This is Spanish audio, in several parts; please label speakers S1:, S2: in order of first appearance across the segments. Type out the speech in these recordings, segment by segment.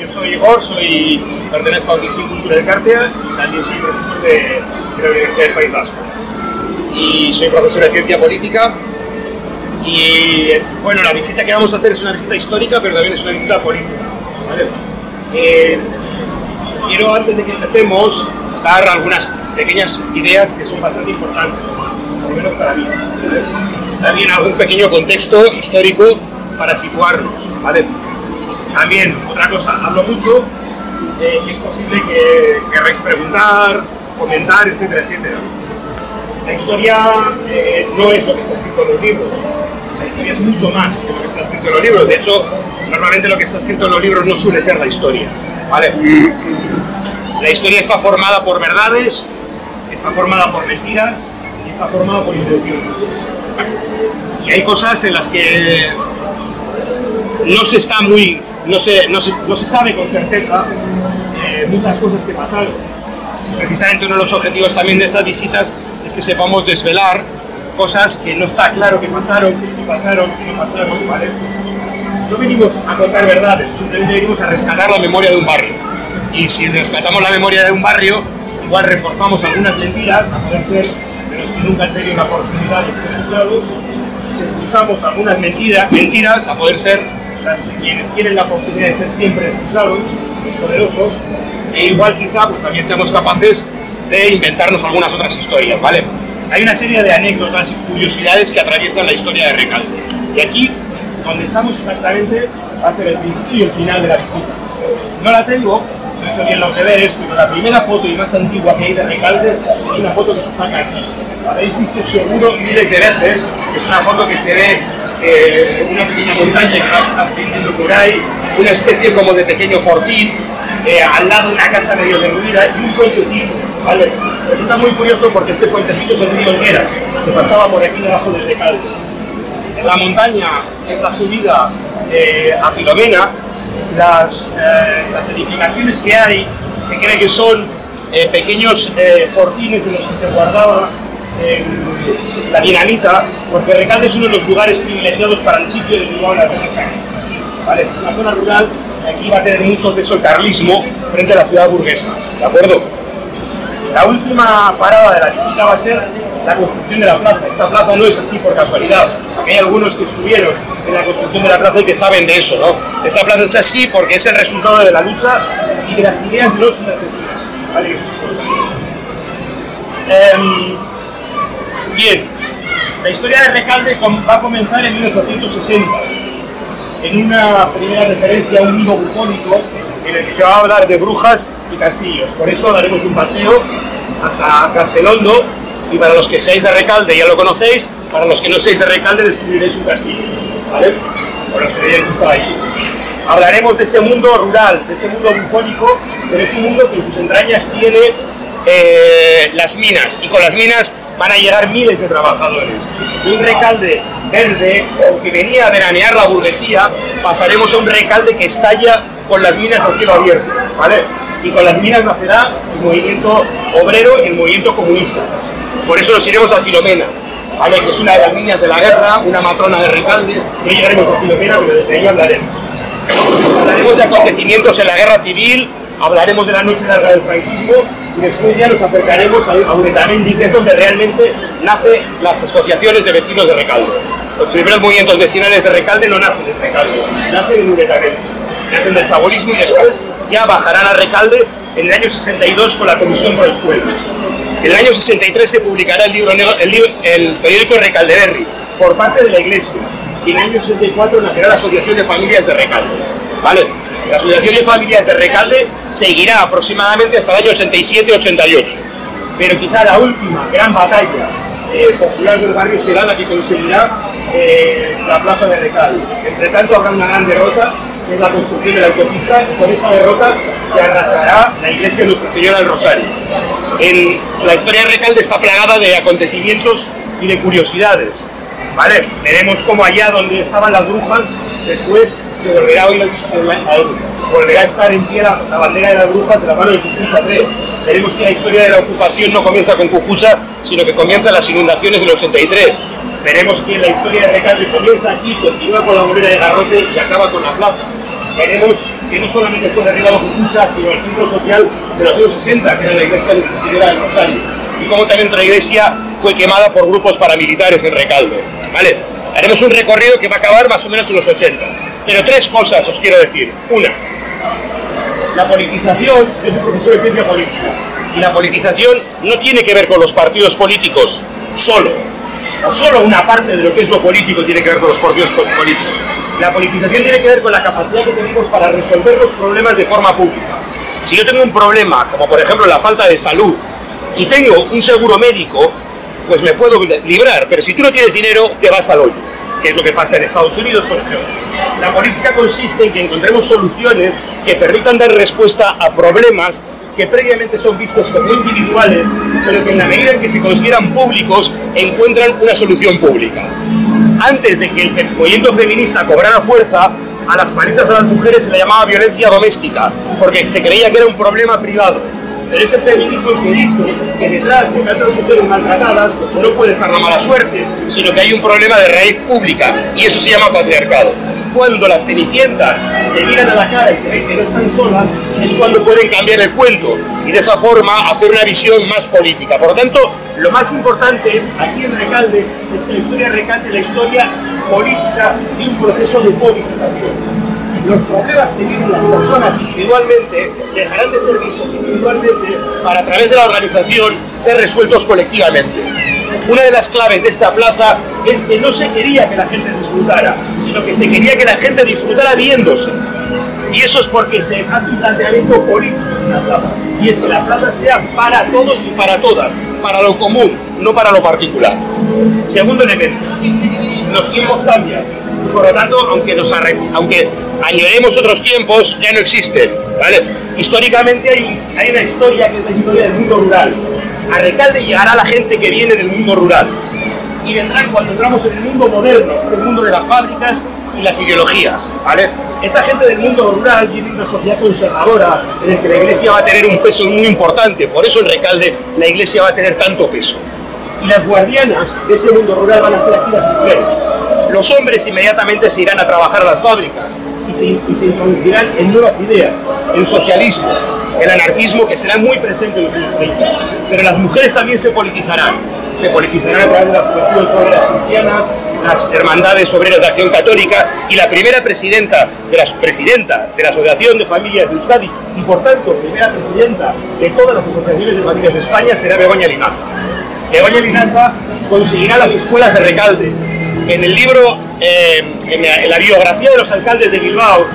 S1: yo soy Igor, pertenezco a Oficina Cultura de Cártea y también soy profesor de la Universidad del País Vasco. Y soy profesor de Ciencia Política. Y bueno, la visita que vamos a hacer es una visita histórica, pero también es una visita política, ¿vale? Quiero, antes de que empecemos, dar algunas pequeñas ideas que son bastante importantes, por lo menos para mí, ¿vale? También algún pequeño contexto histórico para situarnos, ¿vale? También, otra cosa, hablo mucho y es posible que querráis preguntar, comentar, etcétera, etcétera. La historia no es lo que está escrito en los libros. La historia es mucho más que lo que está escrito en los libros. De hecho, normalmente lo que está escrito en los libros no suele ser la historia, ¿vale? La historia está formada por verdades, está formada por mentiras y está formada por intenciones. Y hay cosas en las que no se sabe con certeza muchas cosas que pasaron. Precisamente uno de los objetivos también de estas visitas es que sepamos desvelar cosas que no está claro que pasaron, que sí pasaron, que no pasaron, ¿vale? No venimos a contar verdades, simplemente venimos a rescatar la memoria de un barrio. Y si rescatamos la memoria de un barrio, igual reforzamos algunas mentiras, a poder ser de los que nunca han tenido una oportunidad de ser escuchados, sepultamos algunas mentiras, a poder ser las de quienes tienen la oportunidad de ser siempre escuchados, los poderosos, e igual quizá pues también seamos capaces de inventarnos algunas otras historias, ¿vale? Hay una serie de anécdotas y curiosidades que atraviesan la historia de Recalde. Y aquí, donde estamos exactamente, va a ser el principio y el final de la visita. No la tengo, no he hecho bien los deberes, pero la primera foto y más antigua que hay de Recalde es una foto que se saca aquí. La habéis visto seguro miles de veces, es una foto que se ve una pequeña montaña que va ascendiendo por ahí, una especie como de pequeño fortín, al lado una casa medio derruida y un puentecito, ¿vale? Resulta muy curioso porque ese puentecito es el río Helgueras, que pasaba por aquí debajo del Recalde. En la montaña es la subida a Filomena. Las edificaciones que hay se cree que son pequeños fortines en los que se guardaba la dinamita, porque Recalde es uno de los lugares privilegiados para el sitio de Bilbao de las Grandes Cañas, ¿vale? Es una zona rural y aquí va a tener mucho peso el carlismo frente a la ciudad burguesa, ¿de acuerdo? La última parada de la visita va a ser la construcción de la plaza. Esta plaza no es así por casualidad. Hay algunos que estuvieron en la construcción de la plaza y que saben de eso, ¿no? Esta plaza es así porque es el resultado de la lucha y de las ideas de los nerviosistas, ¿vale? Bien, la historia de Recalde va a comenzar en 1860, en una primera referencia a un libro bucólico en el que se va a hablar de brujas y castillos. Por eso daremos un paseo hasta Castelondo y para los que seáis de Recalde ya lo conocéis, para los que no seáis de Recalde descubriréis un castillo, ¿vale? Por los que hayáis estado allí. Hablaremos de ese mundo rural, de ese mundo bucólico, pero es un mundo que en sus entrañas tiene las minas, y con las minas van a llegar miles de trabajadores. De un Recalde verde, o que venía a veranear la burguesía, pasaremos a un Recalde que estalla con las minas al cielo abierto, ¿vale? Y con las minas nacerá el movimiento obrero y el movimiento comunista. Por eso nos iremos a Filomena, ¿vale? Que es una de las niñas de la guerra, una matrona de Recalde. No llegaremos a Filomena, pero desde ella hablaremos. Hablaremos de acontecimientos en la guerra civil, hablaremos de la noche larga del franquismo y después ya nos acercaremos a Uretamendi, que es donde realmente nacen las asociaciones de vecinos de Recalde. Los primeros movimientos vecinales de Recalde no nacen en Recalde, nacen en Uretamendi, nacen del chabolismo y después ya bajarán a Recalde en el año 62 con la Comisión por Escuelas. En el año 63 se publicará el periódico Recaldeberri por parte de la Iglesia y en el año 64 nacerá la Asociación de Familias de Recalde, ¿vale? La Asociación de Familias de Recalde seguirá aproximadamente hasta el año 87-88, pero quizá la última gran batalla popular del barrio será la que conseguirá la plaza de Recalde. Entre tanto habrá una gran derrota, que es la construcción de la autopista, y con esa derrota se arrasará la iglesia de Nuestra Señora del Rosario. La historia de Recalde está plagada de acontecimientos y de curiosidades, ¿vale? Veremos cómo allá donde estaban las brujas, después se volverá a estar en pie la bandera de las brujas de la mano de Cucucha III. Veremos que la historia de la ocupación no comienza con Cucucha, sino que comienza en las inundaciones del 83. Veremos que la historia de Recalde comienza aquí, continúa con la Morera de Garrote y acaba con la plaza. veremos que no solamente fue derribado Cucucha, sino el centro social de los años 60, que era la iglesia de Nuestra Señora del Rosario, y como también otra iglesia fue quemada por grupos paramilitares en Recalde, ¿vale? Haremos un recorrido que va a acabar más o menos en los 80, pero tres cosas os quiero decir. Una, la politización es un profesor de ciencia política, y la politización no tiene que ver con los partidos políticos solo, o solo una parte de lo que es lo político tiene que ver con los partidos políticos. La politización tiene que ver con la capacidad que tenemos para resolver los problemas de forma pública. Si yo tengo un problema, como por ejemplo la falta de salud, y tengo un seguro médico, pues me puedo librar, pero si tú no tienes dinero, te vas al hoyo, que es lo que pasa en Estados Unidos, por ejemplo. La política consiste en que encontremos soluciones que permitan dar respuesta a problemas que previamente son vistos como individuales, pero que en la medida en que se consideran públicos, encuentran una solución pública. Antes de que el movimiento feminista cobrara fuerza, a las palizas de las mujeres se le llamaba violencia doméstica, porque se creía que era un problema privado. Pero es el feminismo el que dice que detrás de tantas mujeres maltratadas no puede estar la mala suerte, sino que hay un problema de raíz pública, y eso se llama patriarcado. Cuando las cenicientas se miran a la cara y se ven que no están solas, es cuando pueden cambiar el cuento y de esa forma hacer una visión más política. Por lo tanto, lo más importante, así en Recalde, es que la historia de Recalde es la historia política de un proceso de politización. Los problemas que viven las personas individualmente dejarán de ser vistos individualmente para, a través de la organización, ser resueltos colectivamente. Una de las claves de esta plaza es que no se quería que la gente disfrutara, sino que se quería que la gente disfrutara viéndose. Y eso es porque se hace un planteamiento político en la plaza. Y es que la plaza sea para todos y para todas, para lo común, no para lo particular. Segundo elemento, los tiempos cambian. Por lo tanto, aunque añoremos otros tiempos, ya no existen, ¿vale? Históricamente hay una historia que es la historia del mundo rural. A Recalde llegará la gente que viene del mundo rural y vendrán cuando entramos en el mundo moderno, que es el mundo de las fábricas y las ideologías, ¿vale? Esa gente del mundo rural viene de una sociedad conservadora en la que la iglesia va a tener un peso muy importante, por eso en Recalde la iglesia va a tener tanto peso. Y las guardianas de ese mundo rural van a ser aquí las mujeres. Los hombres inmediatamente se irán a trabajar a las fábricas y se introducirán en nuevas ideas, el socialismo, el anarquismo, que será muy presente en los años 30. Pero las mujeres también se politizarán a través de las juventudes obreras cristianas, las hermandades obreras de Acción Católica, y la primera presidenta de la Asociación de Familias de Euskadi, y por tanto primera presidenta de todas las asociaciones de familias de España, será Begoña Linaza. Begoña Linaza conseguirá las escuelas de Recalde. En el libro, en la biografía de los alcaldes de Bilbao,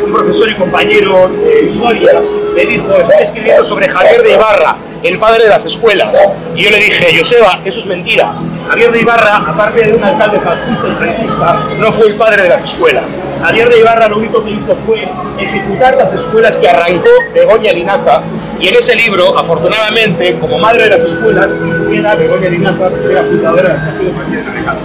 S1: un profesor y compañero de historia me dijo: estoy escribiendo sobre Javier de Ibarra, el padre de las escuelas. Y yo le dije: Joseba, eso es mentira. Javier de Ibarra, aparte de un alcalde fascista y franquista, no fue el padre de las escuelas. Javier de Ibarra lo único que hizo fue ejecutar las escuelas que arrancó Begoña Linaza, y en ese libro, afortunadamente, como madre de las escuelas, queda Begoña Linaza, que era fundadora del Partido Fascista de Recalde.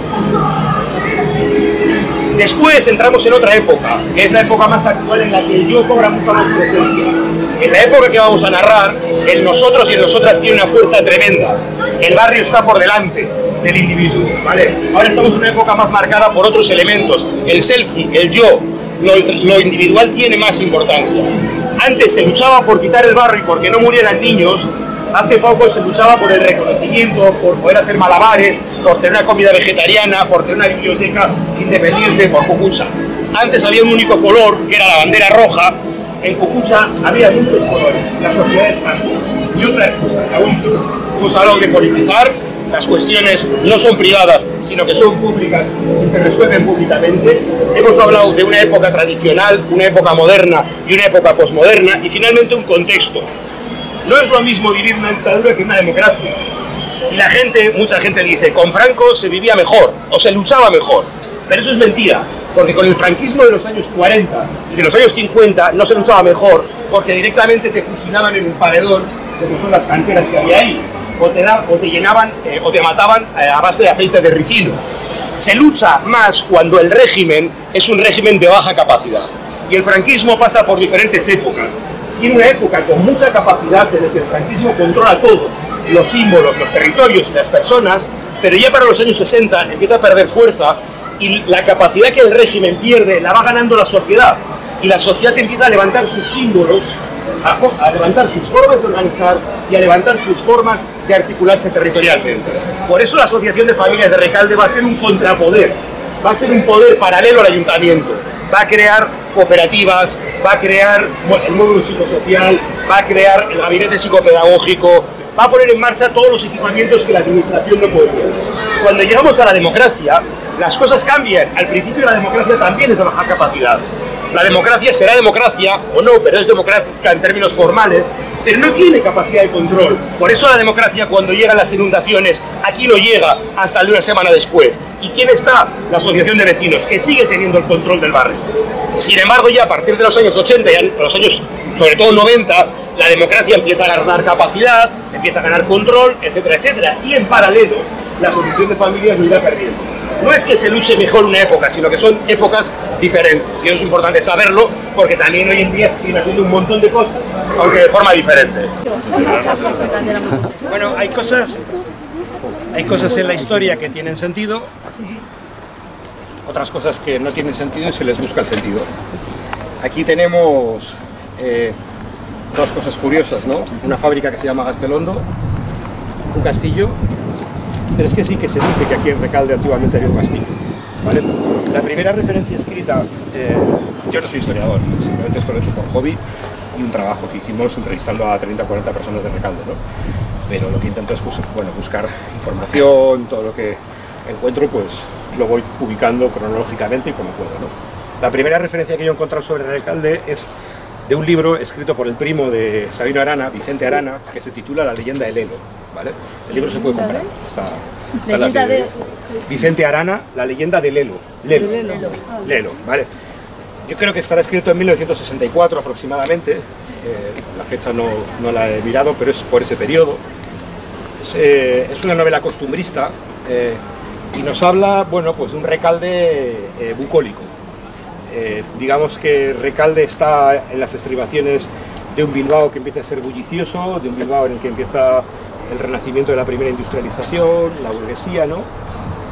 S1: Después entramos en otra época, que es la época más actual en la que el yo cobra mucha más presencia. En la época que vamos a narrar, el nosotros y el nosotras tiene una fuerza tremenda. El barrio está por delante del individuo, ¿vale? Ahora estamos en una época más marcada por otros elementos. El selfie, el yo, lo individual tiene más importancia. Antes se luchaba por quitar el barrio y porque no murieran niños. Hace poco se luchaba por el reconocimiento, por poder hacer malabares, por tener una comida vegetariana, por tener una biblioteca independiente, por Cucucha. Antes había un único color, que era la bandera roja. En Cucucha había muchos colores, las sociedades cambian. Y otra cosa, la última, hemos hablado de politizar, las cuestiones no son privadas, sino que son públicas y se resuelven públicamente. Hemos hablado de una época tradicional, una época moderna y una época posmoderna, y finalmente un contexto. No es lo mismo vivir una dictadura que una democracia. Y mucha gente dice, con Franco se vivía mejor, o se luchaba mejor. Pero eso es mentira, porque con el franquismo de los años 40 y de los años 50 no se luchaba mejor, porque directamente te fusilaban en un paredón, como son las canteras que había ahí, o te llenaban, o te mataban a base de aceite de ricino. Se lucha más cuando el régimen es un régimen de baja capacidad. Y el franquismo pasa por diferentes épocas. Tiene una época con mucha capacidad en la que el franquismo controla todo, los símbolos, los territorios y las personas, pero ya para los años 60 empieza a perder fuerza y la capacidad que el régimen pierde la va ganando la sociedad. y la sociedad empieza a levantar sus símbolos, a levantar sus formas de organizar y a levantar sus formas de articularse territorialmente. Por eso la Asociación de Familias de Recalde va a ser un contrapoder, va a ser un poder paralelo al ayuntamiento, va a crear cooperativas, va a crear el módulo psicosocial, va a crear el gabinete psicopedagógico, va a poner en marcha todos los equipamientos que la administración no puede tener. Cuando llegamos a la democracia, las cosas cambian. Al principio la democracia también es de baja capacidad. La democracia será democracia o no, pero es democrática en términos formales, pero no tiene capacidad de control. Por eso la democracia, cuando llegan las inundaciones, aquí no llega hasta el de una semana después. ¿Y quién está? La asociación de vecinos, que sigue teniendo el control del barrio. Sin embargo, ya a partir de los años 80 y los años, sobre todo 90, la democracia empieza a ganar capacidad, empieza a ganar control, etcétera, etcétera. Y en paralelo, la asociación de familias lo irá perdiendo. No es que se luche mejor una época, sino que son épocas diferentes. Y eso es importante saberlo, porque también hoy en día se siguen haciendo un montón de cosas, aunque de forma diferente. Bueno, hay cosas en la historia que tienen sentido, otras cosas que no tienen sentido y se les busca el sentido. Aquí tenemos dos cosas curiosas, ¿no? Una fábrica que se llama Gastelondo, un castillo. Pero es que sí que se dice que aquí en Recalde antiguamente había un castillo, ¿vale? La primera referencia escrita, yo no soy historiador, simplemente esto lo he hecho por hobby y un trabajo que hicimos entrevistando a 30 o 40 personas de Recalde, ¿no? Pero lo que intento es buscar información, todo lo que encuentro pues lo voy publicando cronológicamente y como puedo, ¿no? La primera referencia que yo he encontrado sobre Recalde es de un libro escrito por el primo de Sabino Arana, Vicente Arana, que se titula La leyenda del Lelo, ¿vale? El libro se puede comprar, está en la de Vicente Arana, La leyenda del Lelo, Lelo, ¿vale? Yo creo que estará escrito en 1964 aproximadamente, la fecha no la he mirado, pero es por ese periodo. Es una novela costumbrista y nos habla, bueno, pues de un Recalde bucólico. Digamos que Recalde está en las estribaciones de un Bilbao que empieza a ser bullicioso, de un Bilbao en el que empieza el renacimiento de la primera industrialización, la burguesía, ¿no?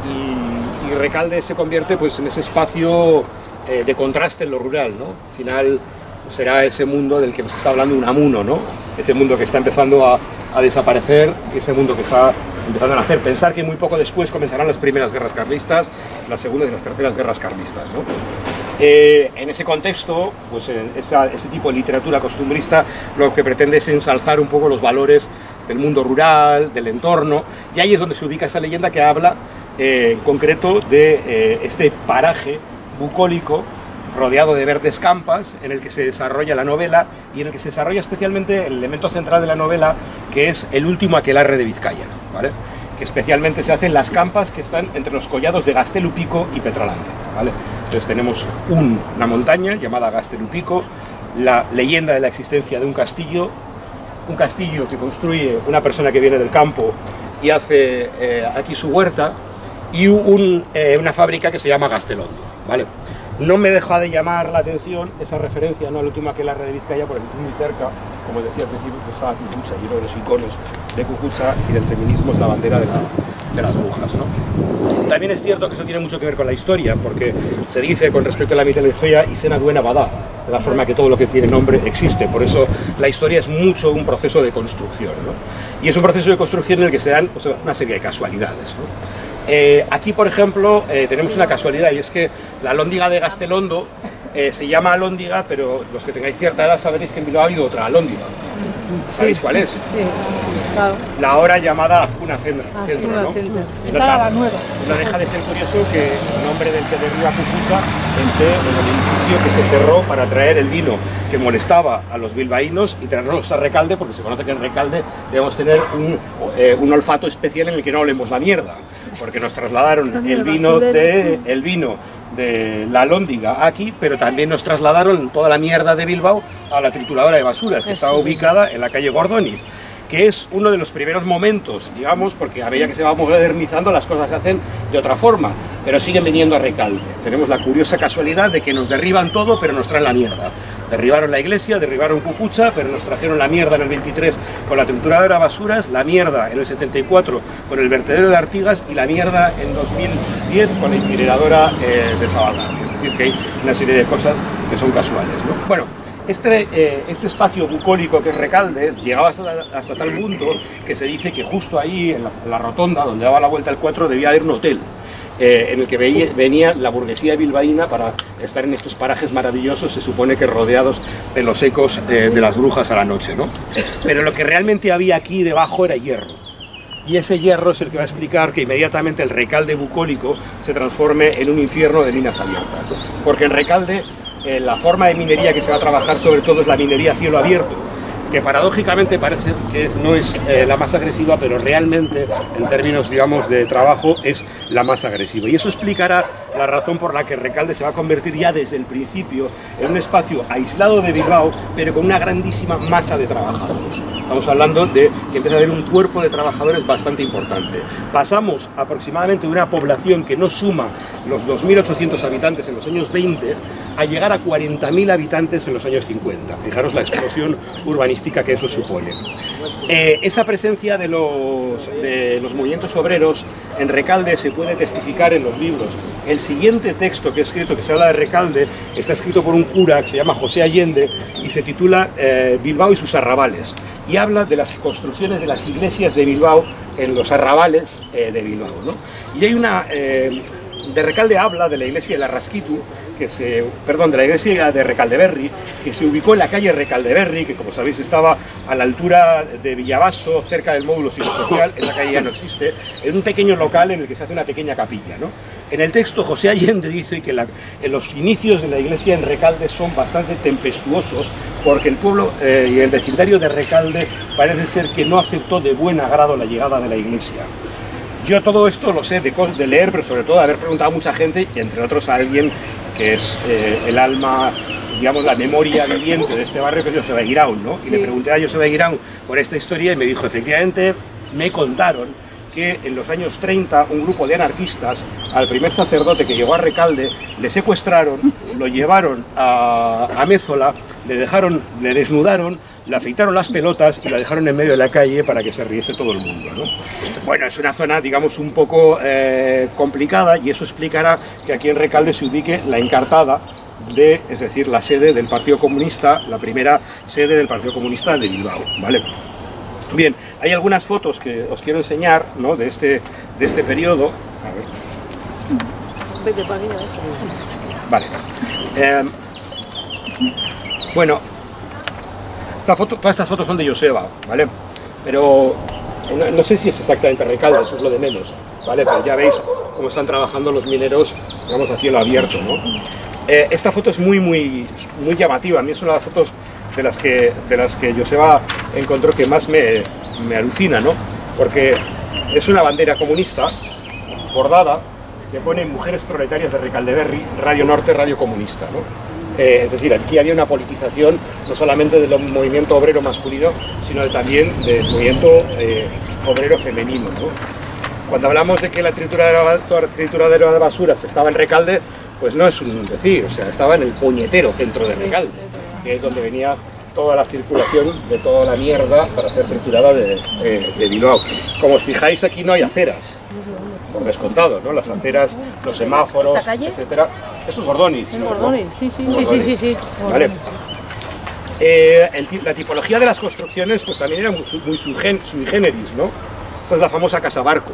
S1: Y Recalde se convierte pues en ese espacio de contraste en lo rural, ¿no? Al final será ese mundo del que nos está hablando Unamuno, ¿no? Ese mundo que está empezando a desaparecer, ese mundo que está empezando a nacer. Pensar que muy poco después comenzarán las primeras guerras carlistas, las segundas y las terceras guerras carlistas, ¿no? En ese contexto, pues este tipo de literatura costumbrista lo que pretende es ensalzar un poco los valores del mundo rural, del entorno, y ahí es donde se ubica esa leyenda que habla en concreto de este paraje bucólico rodeado de verdes campas en el que se desarrolla la novela y en el que se desarrolla especialmente el elemento central de la novela, que es el último aquelarre de Vizcaya, ¿vale? Que especialmente se hace en las campas que están entre los collados de Gaztelupico y Petralande, ¿vale? Entonces tenemos una montaña llamada Gaztelupico, la leyenda de la existencia de un castillo que construye una persona que viene del campo y hace aquí su huerta, y una fábrica que se llama Gastelondo, ¿vale? No me deja de llamar la atención esa referencia, ¿no?, al último aquelarre de Vizcaya, porque muy cerca, como decía al principio, que estaba Cucucha, y uno de los iconos de Cucucha y del feminismo es la bandera de las brujas, ¿no? También es cierto que eso tiene mucho que ver con la historia, porque se dice con respecto a la mitología Isena duena badá, de la forma que todo lo que tiene nombre existe. Por eso la historia es mucho un proceso de construcción, ¿no? Y es un proceso de construcción en el que se dan, pues, una serie de casualidades, ¿no? Aquí, por ejemplo, tenemos una casualidad, y es que la alhóndiga de Gastelondo se llama alhóndiga, pero los que tengáis cierta edad sabréis que en Bilbao ha habido otra alhóndiga. ¿Sabéis cuál es? Sí, claro. La ahora llamada Azcuna Centro, ¿no?
S2: Está la nueva.
S1: No deja de ser curioso que el nombre del que derriba Cucucha esté en el edificio que se cerró para traer el vino que molestaba a los bilbaínos y traernos a Recalde, porque se conoce que en Recalde debemos tener un olfato especial en el que no olemos la mierda, porque nos trasladaron el vino de la alhóndiga aquí, pero también nos trasladaron toda la mierda de Bilbao a la trituradora de basuras, que estaba ubicada en la calle Gordoniz, que es uno de los primeros momentos, digamos, porque a medida que se va modernizando las cosas se hacen de otra forma, pero siguen viniendo a Recalde. Tenemos la curiosa casualidad de que nos derriban todo, pero nos traen la mierda. Derribaron la iglesia, derribaron Cucucha, pero nos trajeron la mierda en el 23 con la trituradora de basuras, la mierda en el 74 con el vertedero de Artigas y la mierda en 2010 con la incineradora de Sabadell. Es decir, que hay una serie de cosas
S2: que son casuales, ¿no? Bueno, este espacio bucólico que es Recalde llegaba hasta tal punto que se dice que justo ahí, en la rotonda donde daba la vuelta al 4, debía haber un hotel en el que venía la burguesía bilbaína para estar en estos parajes maravillosos, se supone que rodeados de los ecos de las brujas a la noche, ¿no? Pero lo que realmente había aquí debajo era hierro. Y ese hierro es el que va a explicar que inmediatamente el Recalde bucólico se transforme en un infierno de minas abiertas, ¿no? Porque en Recalde la forma de minería que se va a trabajar sobre todo es la minería a cielo abierto, que paradójicamente parece que no es la más agresiva, pero realmente en términos, digamos, de trabajo es la más agresiva. Y eso explicará la razón por la que Recalde se va a convertir ya desde el principio en un espacio aislado de Bilbao, pero con una grandísima masa de trabajadores. Estamos hablando de que empieza a haber un cuerpo de trabajadores bastante importante. Pasamos aproximadamente de una población que no suma los 2.800 habitantes en los años 20 a llegar a 40.000 habitantes en los años 50. Fijaros la explosión urbanística que eso supone. Esa presencia de los movimientos obreros en Recalde se puede testificar en los libros. El siguiente texto que he escrito, que se habla de Recalde, está escrito por un cura que se llama José Allende y se titula Bilbao y sus arrabales, y habla de las construcciones de las iglesias de Bilbao en los arrabales de Bilbao, ¿no? Y hay una... de Recalde habla de la iglesia de la Rasquitu, de la iglesia de Recaldeberri, que se ubicó en la calle Recaldeberri, que como sabéis estaba a la altura de Villabaso, cerca del módulo psicosocial. Esa calle ya no existe, en un pequeño local en el que se hace una pequeña capilla, ¿no? En el texto José Allende dice que en los inicios de la iglesia en Recalde son bastante tempestuosos, porque el pueblo y el vecindario de Recalde parece ser que no aceptó de buen agrado la llegada de la iglesia. Yo todo esto lo sé de leer, pero sobre todo de haber preguntado a mucha gente, y entre otros a alguien que es el alma, digamos, la memoria viviente de este barrio, que es Joseba Eguiraun, ¿no? Y le pregunté a Joseba Eguiraun por esta historia y me dijo, efectivamente, me contaron que en los años 30 un grupo de anarquistas al primer sacerdote que llegó a Recalde le secuestraron, lo llevaron a Mézola, le desnudaron, le afeitaron las pelotas y la dejaron en medio de la calle para que se riese todo el mundo, ¿no? Bueno, es una zona, digamos, un poco complicada, y eso explicará que aquí en Recalde se ubique la Encartada, es decir, la sede del Partido Comunista, la primera sede del Partido Comunista de Bilbao, ¿vale? Bien, hay algunas fotos que os quiero enseñar, ¿no? de este periodo. A ver. Vale. Bueno, todas estas fotos son de Joseba, ¿vale? Pero no sé si es exactamente Recalde, eso es lo de menos, ¿vale? Pero ya veis cómo están trabajando los mineros, digamos, a cielo abierto, ¿no? Esta foto es muy llamativa. A mí es una de las fotos de las que Joseba encontró que más me alucina, ¿no? Porque es una bandera comunista bordada que pone mujeres proletarias de Recaldeberri, Radio Norte, Radio Comunista, ¿no? Es decir, aquí había una politización no solamente del movimiento obrero masculino, sino también del movimiento obrero femenino, ¿no? Cuando hablamos de que la trituradera de basuras estaba en Recalde, pues no es un decir, o sea, estaba en el puñetero centro de Recalde, que es donde venía toda la circulación de toda la mierda para ser triturada de Bilbao. Como os fijáis, aquí no hay aceras, por descontado, ¿no? Las aceras, los semáforos, etcétera. Esto es Gordonis.
S3: ¿No? Gordonis, sí.
S2: Vale. La tipología de las construcciones pues también era muy sui generis, ¿no? Esta es la famosa Casa Barco,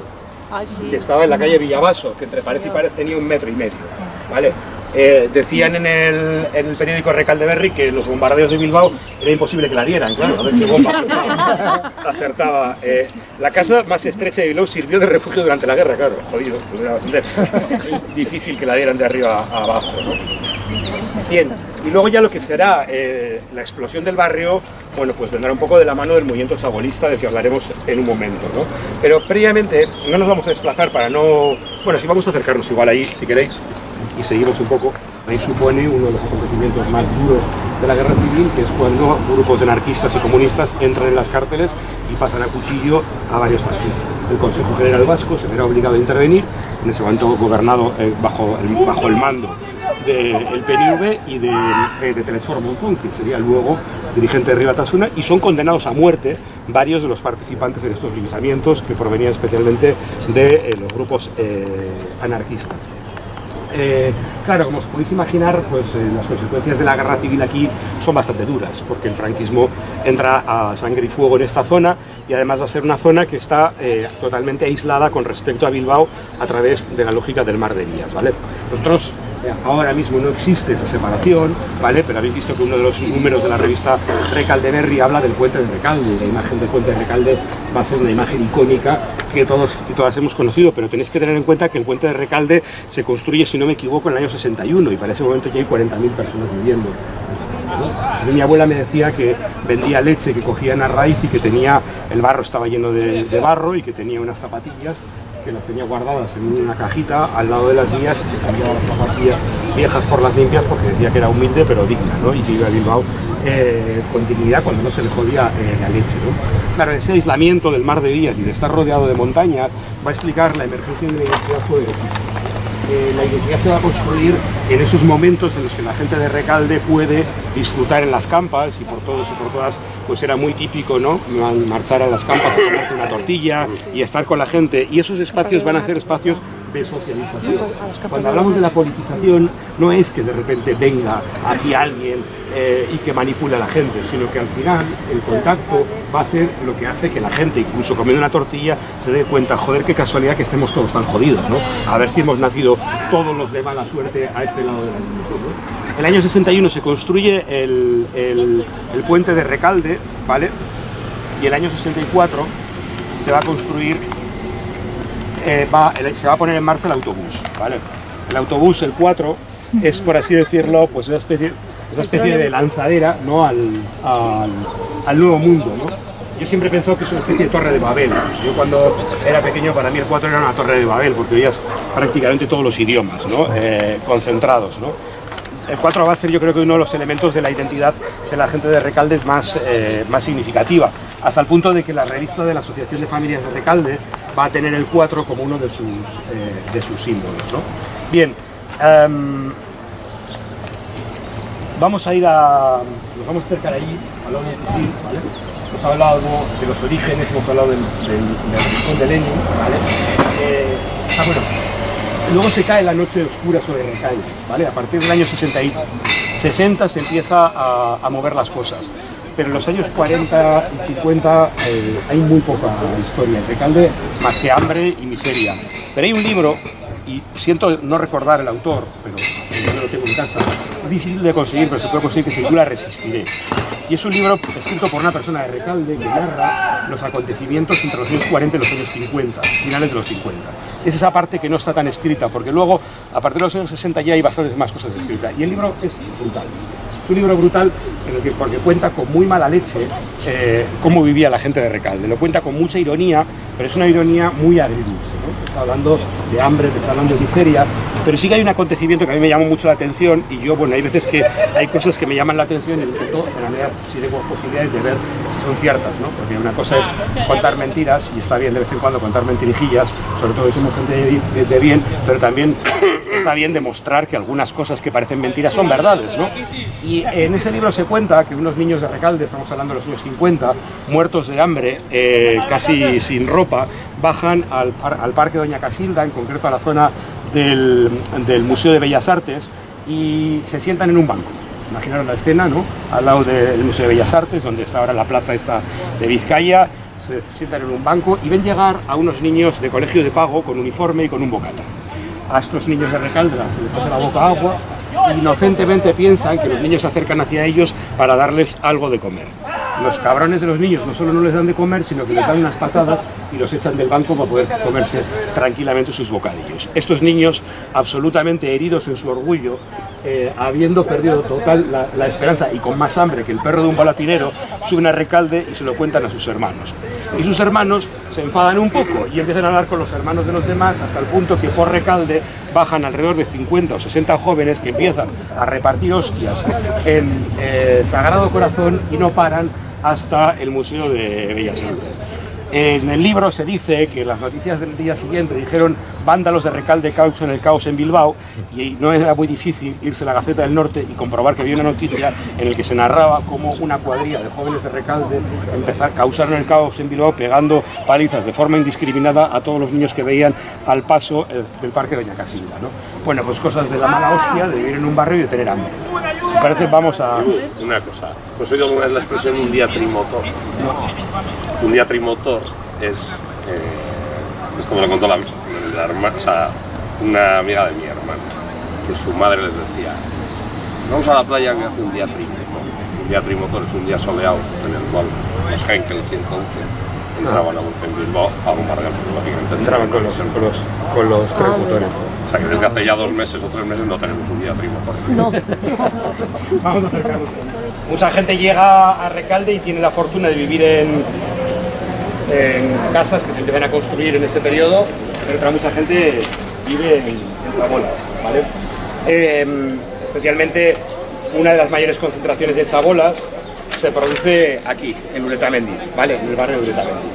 S2: que estaba en la calle Villabaso, que entre pared y pared tenía 1,5 metros, ¿vale? Decían en el periódico Recaldeberri que los bombardeos de Bilbao era imposible que la dieran, claro, a ver qué bomba acertaba. La casa más estrecha de Bilbao sirvió de refugio durante la guerra, claro, jodido, era bastante difícil que la dieran de arriba a abajo, ¿no? Bien, y luego ya lo que será la explosión del barrio, bueno, pues vendrá un poco de la mano del movimiento chabolista, del que hablaremos en un momento, ¿no? Pero previamente no nos vamos a desplazar para no... Bueno, sí, vamos a acercarnos igual ahí, si queréis, y seguimos un poco. Ahí supone uno de los acontecimientos más duros de la guerra civil, que es cuando grupos de anarquistas y comunistas entran en las cárceles y pasan a cuchillo a varios fascistas. El Consejo General Vasco se verá obligado a intervenir, en ese momento gobernado bajo el mando del PNV y de Telesforo Monzón, que sería luego dirigente de Ribatasuna, y son condenados a muerte varios de los participantes en estos linchamientos, que provenían especialmente de los grupos anarquistas. Claro, como os podéis imaginar, pues las consecuencias de la guerra civil aquí son bastante duras, porque el franquismo entra a sangre y fuego en esta zona y además va a ser una zona que está totalmente aislada con respecto a Bilbao a través de la lógica del Mar de Vías, ¿vale? Nosotros ahora mismo no existe esa separación, ¿vale? Pero habéis visto que uno de los números de la revista Recalde Berri habla del puente de Recalde. La imagen del puente de Recalde va a ser una imagen icónica que todos y todas hemos conocido, pero tenéis que tener en cuenta que el puente de Recalde se construye, si no me equivoco, en el año 61 y para ese momento ya hay 40.000 personas viviendo, ¿no? Mi abuela me decía que vendía leche que cogían a raíz y que tenía, el barro estaba lleno de barro y que tenía unas zapatillas que las tenía guardadas en una cajita al lado de las vías y se cambiaba las zapatillas viejas por las limpias porque decía que era humilde pero digna, ¿no? Y que iba a Bilbao con dignidad cuando no se le jodía la leche, ¿no? Claro, ese aislamiento del Mar de Vías y de estar rodeado de montañas va a explicar la emergencia de la identidad poderosísima. La identidad se va a construir en esos momentos en los que la gente de Recalde puede disfrutar en las campas y por todos y por todas pues era muy típico, ¿no? Marchar a las campas a comerte una tortilla y estar con la gente y esos espacios van a ser espacios de socialización. Cuando hablamos de la politización no es que de repente venga aquí alguien y que manipule a la gente, sino que al final el contacto va a ser lo que hace que la gente, incluso comiendo una tortilla, se dé cuenta, joder, qué casualidad que estemos todos tan jodidos, ¿no? A ver si hemos nacido todos los de mala suerte a este lado de la línea, ¿no? El año 61 se construye el puente de Recalde, ¿vale? Y el año 64 se va a construir, se va a poner en marcha el autobús, ¿vale? El autobús, el 4, es, por así decirlo, pues esa especie de lanzadera, ¿no? al nuevo mundo, ¿no? Yo siempre he pensado que es una especie de torre de Babel. Yo cuando era pequeño, para mí el 4 era una torre de Babel, porque oías prácticamente todos los idiomas, ¿no? Concentrados, ¿no? El 4 va a ser, yo creo que uno de los elementos de la identidad de la gente de Recalde más significativa, hasta el punto de que la revista de la Asociación de Familias de Recalde va a tener el 4 como uno de sus símbolos, ¿no? Bien, vamos a ir nos vamos a acercar allí, al lado de Tisil, ¿vale? Hemos hablado de los orígenes, hemos hablado del rincón de Lenin, ¿vale? Bueno, luego se cae la noche oscura sobre Recalde, ¿vale? A partir del año 60 se empieza a mover las cosas, pero en los años 40 y 50 hay muy poca historia en Recalde, más que hambre y miseria. Pero hay un libro, y siento no recordar el autor, pero yo lo tengo en casa, es difícil de conseguir, pero se puede conseguir, que se titula Resistiré. Y es un libro escrito por una persona de Recalde que narra los acontecimientos entre los años 40 y los años 50, finales de los 50. Es esa parte que no está tan escrita, porque luego, a partir de los años 60 ya hay bastantes más cosas escritas. Y el libro es brutal. Es un libro brutal porque cuenta con muy mala leche cómo vivía la gente de Recalde. Lo cuenta con mucha ironía, pero es una ironía muy agridulce, ¿no? Te está hablando de hambre, te está hablando de miseria, pero sí que hay un acontecimiento que a mí me llamó mucho la atención y yo, bueno, hay veces que hay cosas que me llaman la atención y intento, de manera, si tengo posibilidades de ver si son ciertas, ¿no? Porque una cosa es contar mentiras, y está bien de vez en cuando contar mentirijillas, sobre todo si somos gente de bien, pero también está bien demostrar que algunas cosas que parecen mentiras son verdades, ¿no? Y en ese libro se cuenta que unos niños de Recalde, estamos hablando de los años 50, muertos de hambre, casi sin ropa, bajan al Parque Doña Casilda, en concreto a la zona del Museo de Bellas Artes, y se sientan en un banco. Imaginaros la escena, ¿no? Al lado del Museo de Bellas Artes, donde está ahora la plaza esta de Vizcaya, se sientan en un banco y ven llegar a unos niños de colegio de pago con uniforme y con un bocata. A estos niños de Recalde se les hace la boca agua, inocentemente piensan que los niños se acercan hacia ellos para darles algo de comer. Los cabrones de los niños no solo no les dan de comer, sino que les dan unas patadas y los echan del banco para poder comerse tranquilamente sus bocadillos. Estos niños, absolutamente heridos en su orgullo, habiendo perdido total la esperanza y con más hambre que el perro de un balatinero, suben a Recalde y se lo cuentan a sus hermanos. Y sus hermanos se enfadan un poco y empiezan a hablar con los hermanos de los demás, hasta el punto que por Recalde bajan alrededor de 50 o 60 jóvenes que empiezan a repartir hostias en Sagrado Corazón y no paran hasta el Museo de Bellas Artes. En el libro se dice que las noticias del día siguiente dijeron vándalos de Recalde causan el caos en Bilbao, y no era muy difícil irse a la Gaceta del Norte y comprobar que había una noticia en la que se narraba cómo una cuadrilla de jóvenes de Recalde causaron el caos en Bilbao pegando palizas de forma indiscriminada a todos los niños que veían al paso del Parque Doña Casilda, ¿no? Bueno, pues cosas de la mala hostia, de vivir en un barrio y de tener hambre. Me parece, vamos a...
S3: Una cosa, ¿pues oído alguna vez la expresión un día trimotor? No. Un día trimotor es... esto me lo contó la hermana, o sea, una amiga de mi hermana, que su madre les decía: vamos a la playa que hace un día trimotor. Un día trimotor es un día soleado en el cual los Henkel 111 entraban en Bilbao a bombardear, prácticamente.
S2: Entraban con los tres motores.
S3: O sea que desde hace ya 2 meses o 3 meses no tenemos un día trimotor.
S4: No.
S2: Vamos a acercarnos. Mucha gente llega a Recalde y tiene la fortuna de vivir en casas que se empiezan a construir en ese periodo, pero otra mucha gente vive en chabolas, ¿vale? Especialmente una de las mayores concentraciones de chabolas se produce aquí, en Uretamendi, ¿vale? En el barrio de Uretamendi.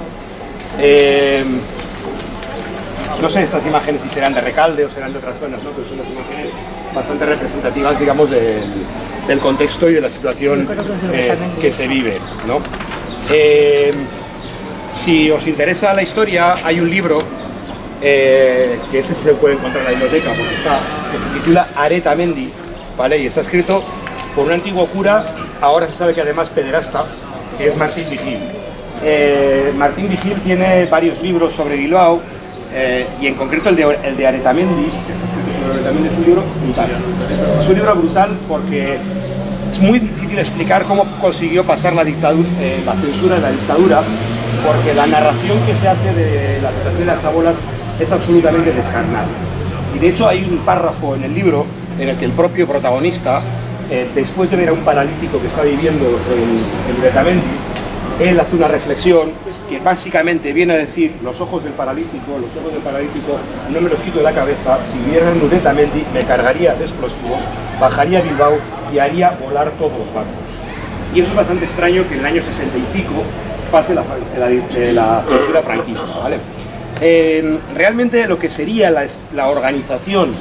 S2: No sé estas imágenes si serán de Recalde o serán de otras zonas, ¿no? Pero son las imágenes bastante representativas, digamos, del contexto y de la situación que se vive, ¿no? Si os interesa la historia, hay un libro que ese se puede encontrar en la biblioteca porque que se titula Aretamendi, ¿vale? Y está escrito por un antiguo cura, ahora se sabe que además pederasta, que es Martín Vigil. Martín Vigil tiene varios libros sobre Bilbao, y en concreto el de Aretamendi, que está escrito sobre Aretamendi, es un libro brutal. Es un libro brutal porque es muy difícil explicar cómo consiguió pasar la dictadura, la censura de la dictadura, porque la narración que se hace de la situación de las chabolas es absolutamente descarnada. Y de hecho hay un párrafo en el libro en el que el propio protagonista, después de ver a un paralítico que está viviendo en Uretamendi, él hace una reflexión que básicamente viene a decir: los ojos del paralítico no me los quito de la cabeza, si viviera en Uretamendi me cargaría de explosivos, bajaría a Bilbao y haría volar todos los barcos. Y eso es bastante extraño que en el año 60 y pico pase la censura franquista, ¿vale? Realmente lo que sería la organización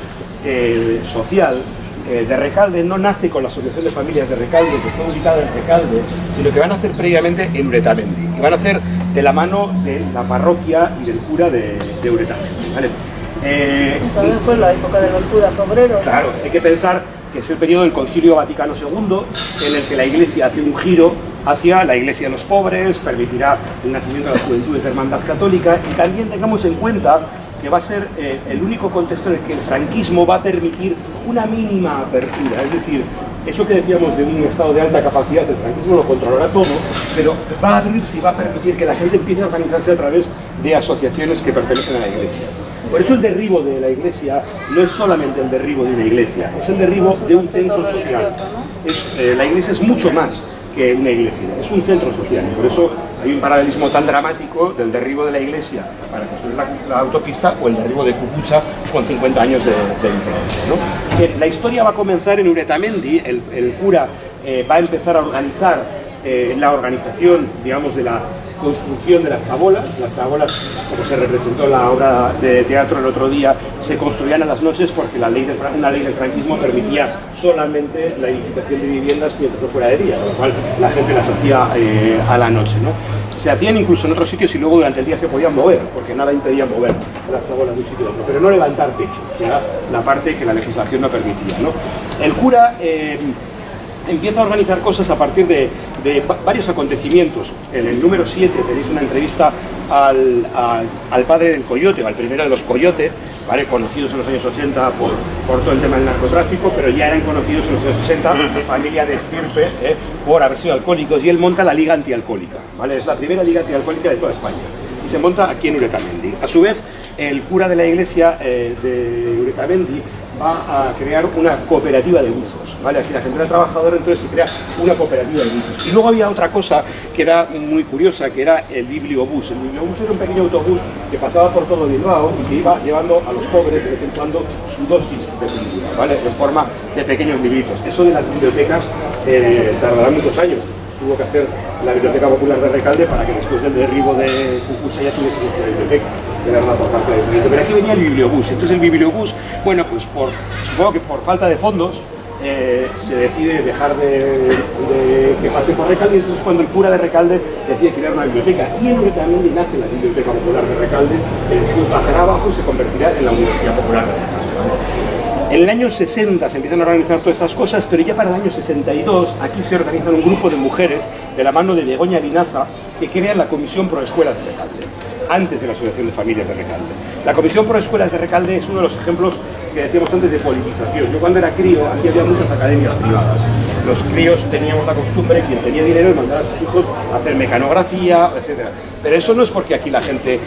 S2: social de Recalde no nace con la Asociación de Familias de Recalde, que está ubicada en Recalde, sino que van a hacer previamente en Uretamendi, y van a hacer de la mano de la parroquia y del cura de Uretamendi, ¿vale?
S4: También fue la época de los curas obreros.
S2: Claro, hay que pensar que es el periodo del Concilio Vaticano II, en el que la Iglesia hace un giro hacia la Iglesia de los pobres, permitirá el nacimiento de las juventudes de hermandad católica, y también tengamos en cuenta que va a ser el único contexto en el que el franquismo va a permitir una mínima apertura, es decir, eso que decíamos de un estado de alta capacidad, el franquismo lo controlará todo, pero va a abrirse y va a permitir que la gente empiece a organizarse a través de asociaciones que pertenecen a la Iglesia. Por eso el derribo de la Iglesia no es solamente el derribo de una iglesia, es el derribo de un centro social. La Iglesia es mucho más que una iglesia, es un centro social, y por eso hay un paralelismo tan dramático del derribo de la iglesia para construir la autopista o el derribo de Cucucha con 50 años de diferencia, ¿no? La historia va a comenzar en Uretamendi. El cura va a empezar a organizar la organización, digamos, de la construcción de las chabolas. Las chabolas, como se representó en la obra de teatro el otro día, se construían a las noches porque una ley del franquismo permitía solamente la edificación de viviendas mientras no fuera de día, con lo cual la gente las hacía a la noche, ¿no? Se hacían incluso en otros sitios y luego durante el día se podían mover, porque nada impedía mover las chabolas de un sitio a otro, pero no levantar techo, que era la parte que la legislación no permitía, ¿no? El cura empieza a organizar cosas a partir de varios acontecimientos. En el número 7 tenéis una entrevista al padre del Coyote, al primero de los Coyote, ¿vale? Conocidos en los años 80 por todo el tema del narcotráfico, pero ya eran conocidos en los años 60, familia de estirpe, por haber sido alcohólicos, y él monta la Liga Antialcohólica, ¿vale? Es la primera liga antialcohólica de toda España, y se monta aquí en Uretamendi. A su vez, el cura de la iglesia de Uretamendi va a crear una cooperativa de buzos, ¿vale? Aquí la gente era trabajadora, entonces se crea una cooperativa de buzos. Y luego había otra cosa que era muy curiosa, que era el bibliobús. El bibliobús era un pequeño autobús que pasaba por todo Bilbao y que iba llevando a los pobres de vez en cuando su dosis de cultura, ¿vale? En forma de pequeños libritos. Eso de las bibliotecas tardará muchos años. tuvo que hacer la Biblioteca Popular de Recalde para que después del derribo de Cucucha ya tuviese una biblioteca, que era por parte del proyecto. Pero aquí venía el bibliobús. Entonces el bibliobús, bueno, pues supongo que por falta de fondos, se decide dejar de que pase por Recalde, y entonces cuando el cura de Recalde decide crear una biblioteca, y en Uretamendi nace la Biblioteca Popular de Recalde, que después bajará abajo y se convertirá en la Universidad Popular de Recalde. En el año 60 se empiezan a organizar todas estas cosas, pero ya para el año 62 aquí se organizan un grupo de mujeres de la mano de Begoña Linaza que crean la Comisión Pro Escuelas de Recalde, antes de la Asociación de Familias de Recalde. La Comisión Pro Escuelas de Recalde es uno de los ejemplos que decíamos antes de politización. Yo cuando era crío, aquí había muchas academias privadas. Los críos teníamos la costumbre, quien tenía dinero, de mandar a sus hijos a hacer mecanografía, etc. Pero eso no es porque aquí la gente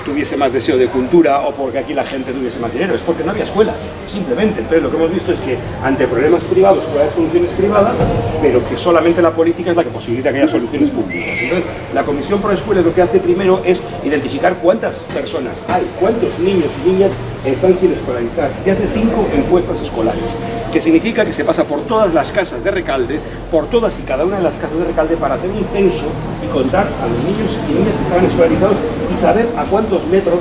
S2: tuviese más deseo de cultura o porque aquí la gente tuviese más dinero, es porque no había escuelas, simplemente. Entonces lo que hemos visto es que ante problemas privados puede haber soluciones privadas, pero que solamente la política es la que posibilita que haya soluciones públicas. Entonces la Comisión Pro Escuelas lo que hace primero es identificar cuántas personas hay, cuántos niños y niñas están sin escolarizar, y hace 5 encuestas escolares, que significa que se pasa por todas las casas de Recalde, por todas y cada una de las casas de Recalde, para hacer un censo y contar a los niños y niñas que estaban escolarizados y saber a cuántos metros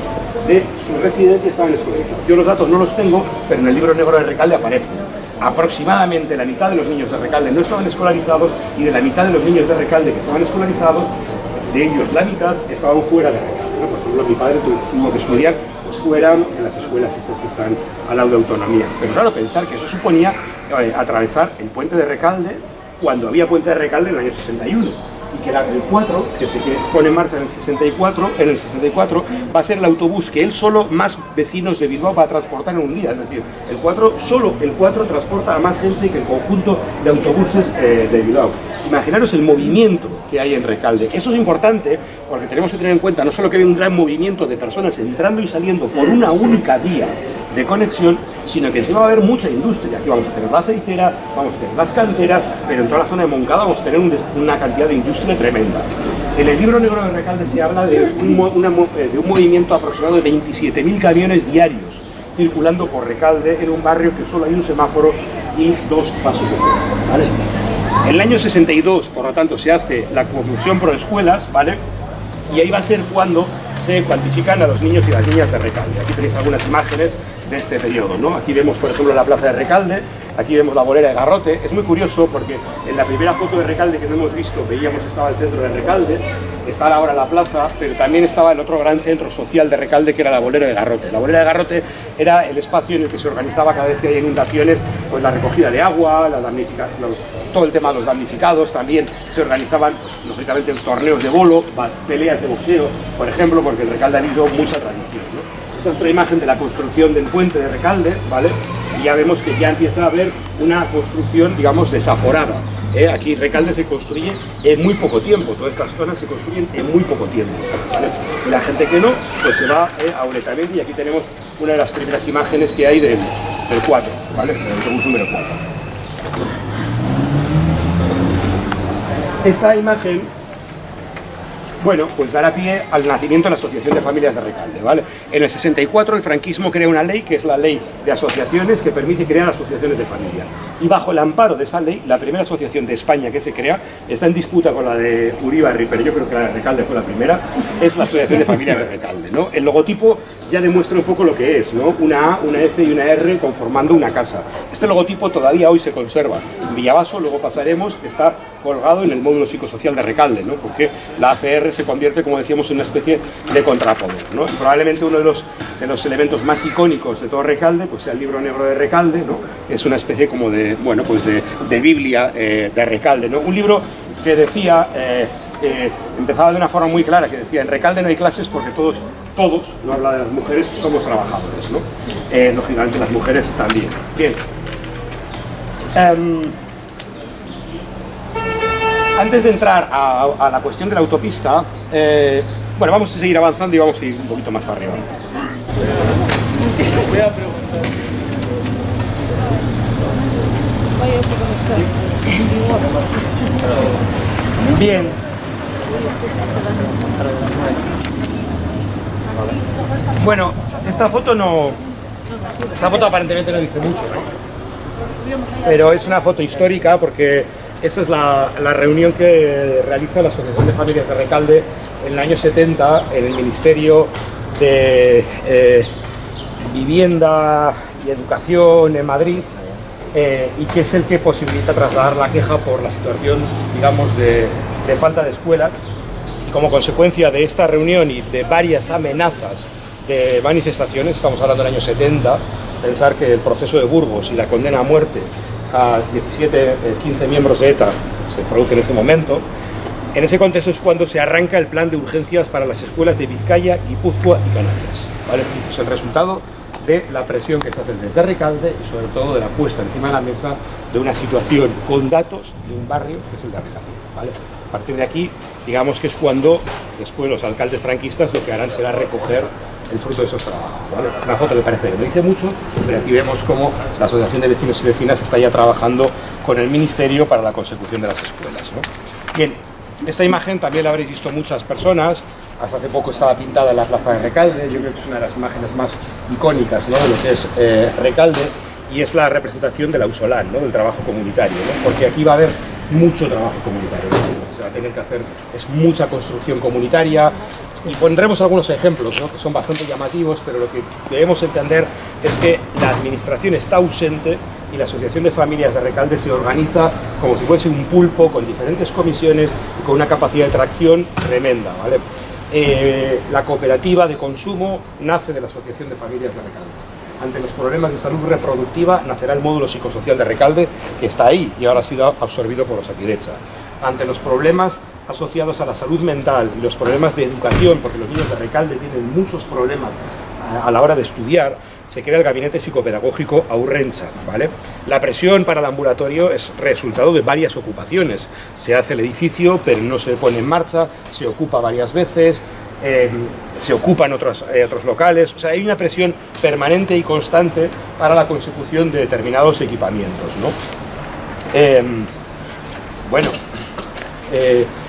S2: de su residencia estaban escolarizados. Yo los datos no los tengo, pero en el libro negro de Recalde aparecen. Aproximadamente la mitad de los niños de Recalde no estaban escolarizados, y de la mitad de los niños de Recalde que estaban escolarizados, de ellos la mitad estaban fuera de Recalde, ¿no? Por ejemplo, mi padre tuvo que estudiar fuera en las escuelas estas que están al lado de autonomía. Pero claro, pensar que eso suponía atravesar el puente de Recalde cuando había puente de Recalde en el año 61, y que era el 4, que se pone en marcha en el 64, va a ser el autobús que él solo más vecinos de Bilbao va a transportar en un día. Es decir, solo el 4 transporta a más gente que el conjunto de autobuses de Bilbao. Imaginaros el movimiento que hay en Recalde. Eso es importante porque tenemos que tener en cuenta no solo que hay un gran movimiento de personas entrando y saliendo por una única vía de conexión, sino que encima va a haber mucha industria. Aquí vamos a tener la aceitera, vamos a tener las canteras, pero en toda la zona de Moncada vamos a tener una cantidad de industria tremenda. En el libro negro de Recalde se habla de un movimiento aproximado de 27.000 camiones diarios circulando por Recalde, en un barrio que solo hay un semáforo y 2 pasos de fuego, ¿vale? En el año 62, por lo tanto, se hace la Comisión Pro Escuelas, ¿vale? Y ahí va a ser cuando se cuantifican a los niños y las niñas de Recalde. Aquí tenéis algunas imágenes de este periodo, ¿no? Aquí vemos, por ejemplo, la plaza de Recalde, aquí vemos la bolera de Garrote. Es muy curioso porque en la primera foto de Recalde que no hemos visto, veíamos que estaba el centro de Recalde, está ahora la plaza, pero también estaba el otro gran centro social de Recalde, que era la bolera de Garrote. La bolera de Garrote era el espacio en el que se organizaba cada vez que hay inundaciones, pues la recogida de agua, todo el tema de los damnificados. También se organizaban, pues, lógicamente, torneos de bolo, peleas de boxeo, por ejemplo, porque en Recalde ha habido mucha tradición, ¿no? Esta es otra imagen de la construcción del puente de Recalde, ¿vale? Y ya vemos que ya empieza a haber una construcción, digamos, desaforada. Aquí Recalde se construye en muy poco tiempo, todas estas zonas se construyen en muy poco tiempo, ¿vale? Y la gente que no, pues se va a Uretamendi, y aquí tenemos una de las primeras imágenes que hay del 4, ¿vale? Del autobús número 4. Esta imagen, bueno, pues dará pie al nacimiento de la Asociación de Familias de Recalde, ¿vale? En el 64 el franquismo crea una ley, que es la ley de asociaciones, que permite crear asociaciones de familia. Y bajo el amparo de esa ley, la primera asociación de España que se crea, está en disputa con la de Uribarri, pero yo creo que la de Recalde fue la primera, es la Asociación de Familias de Recalde, ¿no? El logotipo ya demuestra un poco lo que es, ¿no? Una A, una F y una R conformando una casa. Este logotipo todavía hoy se conserva. En Villavaso, luego pasaremos, está colgado en el módulo psicosocial de Recalde, ¿no? Porque la ACR se convierte, como decíamos, en una especie de contrapoder, ¿no? Y probablemente uno de los elementos más icónicos de todo Recalde, pues sea el libro negro de Recalde, ¿no? Es una especie como de, bueno, pues de Biblia de Recalde, ¿no? Un libro que decía, empezaba de una forma muy clara, que decía: en Recalde no hay clases porque todos, no habla de las mujeres, somos trabajadores, ¿no? Lógicamente las mujeres también. Bien. Antes de entrar a la cuestión de la autopista, bueno, vamos a seguir avanzando y vamos a ir un poquito más arriba.
S4: Voy a preguntar.
S2: Bien. Bueno, esta foto aparentemente no dice mucho, ¿no? Pero es una foto histórica porque esta es la reunión que realiza la Asociación de Familias de Recalde en el año 70 en el Ministerio de Vivienda y Educación en Madrid, y que es el que posibilita trasladar la queja por la situación, digamos, de falta de escuelas. Y como consecuencia de esta reunión y de varias amenazas de manifestaciones, estamos hablando del año 70, pensar que el proceso de Burgos y la condena a muerte a 15 miembros de ETA se produce en ese momento. En ese contexto es cuando se arranca el plan de urgencias para las escuelas de Vizcaya, Guipúzcoa y Canarias, ¿vale? Es el resultado de la presión que se hace desde Recalde y sobre todo de la puesta encima de la mesa de una situación con datos de un barrio que es el de Recalde, ¿vale? A partir de aquí, digamos que es cuando después los alcaldes franquistas lo que harán será recoger el fruto de esos trabajos, ¿vale? Una foto me parece que no dice mucho, pero aquí vemos cómo la Asociación de Vecinos y Vecinas está ya trabajando con el Ministerio para la consecución de las escuelas, ¿no? Bien, esta imagen también la habréis visto muchas personas. Hasta hace poco estaba pintada en la plaza de Recalde. Yo creo que es una de las imágenes más icónicas, ¿no?, de lo que es Recalde, y es la representación del ausolán, ¿no?, del trabajo comunitario, ¿no? Porque aquí va a haber mucho trabajo comunitario, ¿no? Lo que se va a tener que hacer es mucha construcción comunitaria, y pondremos algunos ejemplos, ¿no?, que son bastante llamativos, pero lo que debemos entender es que la administración está ausente y la Asociación de Familias de Recalde se organiza como si fuese un pulpo, con diferentes comisiones y con una capacidad de tracción tremenda, ¿vale? La cooperativa de consumo nace de la Asociación de Familias de Recalde. Ante los problemas de salud reproductiva nacerá el módulo psicosocial de Recalde, que está ahí y ahora ha sido absorbido por Osakidetza. Ante los problemas asociados a la salud mental y los problemas de educación, porque los niños de Recalde tienen muchos problemas a la hora de estudiar, se crea el gabinete psicopedagógico Aurrencha, ¿vale? La presión para el ambulatorio es resultado de varias ocupaciones. Se hace el edificio, pero no se pone en marcha, se ocupa varias veces, se ocupan otros locales. O sea, hay una presión permanente y constante para la consecución de determinados equipamientos, ¿no?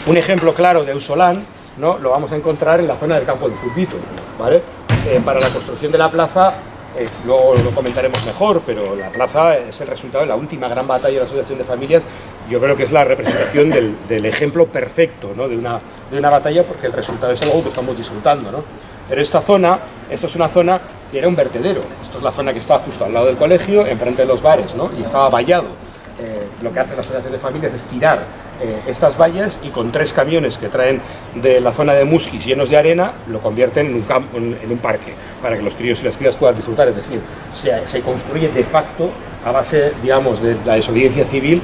S2: Un ejemplo claro de ausolán, ¿no?, lo vamos a encontrar en la zona del campo de Zurdito, ¿vale? Para la construcción de la plaza, luego lo comentaremos mejor, pero la plaza es el resultado de la última gran batalla de la Asociación de Familias. Yo creo que es la representación del ejemplo perfecto, ¿no?, de una batalla, porque el resultado es algo que estamos disfrutando, ¿no? Pero esto es una zona que era un vertedero. Esto es la zona que estaba justo al lado del colegio, enfrente de los bares, ¿no?, y estaba vallado. Lo que hace la Asociación de Familias es tirar estas vallas y con 3 camiones que traen de la zona de Musquis llenos de arena, lo convierten en un parque para que los críos y las crías puedan disfrutar. Es decir, se construye de facto, a base, digamos, de la desobediencia civil,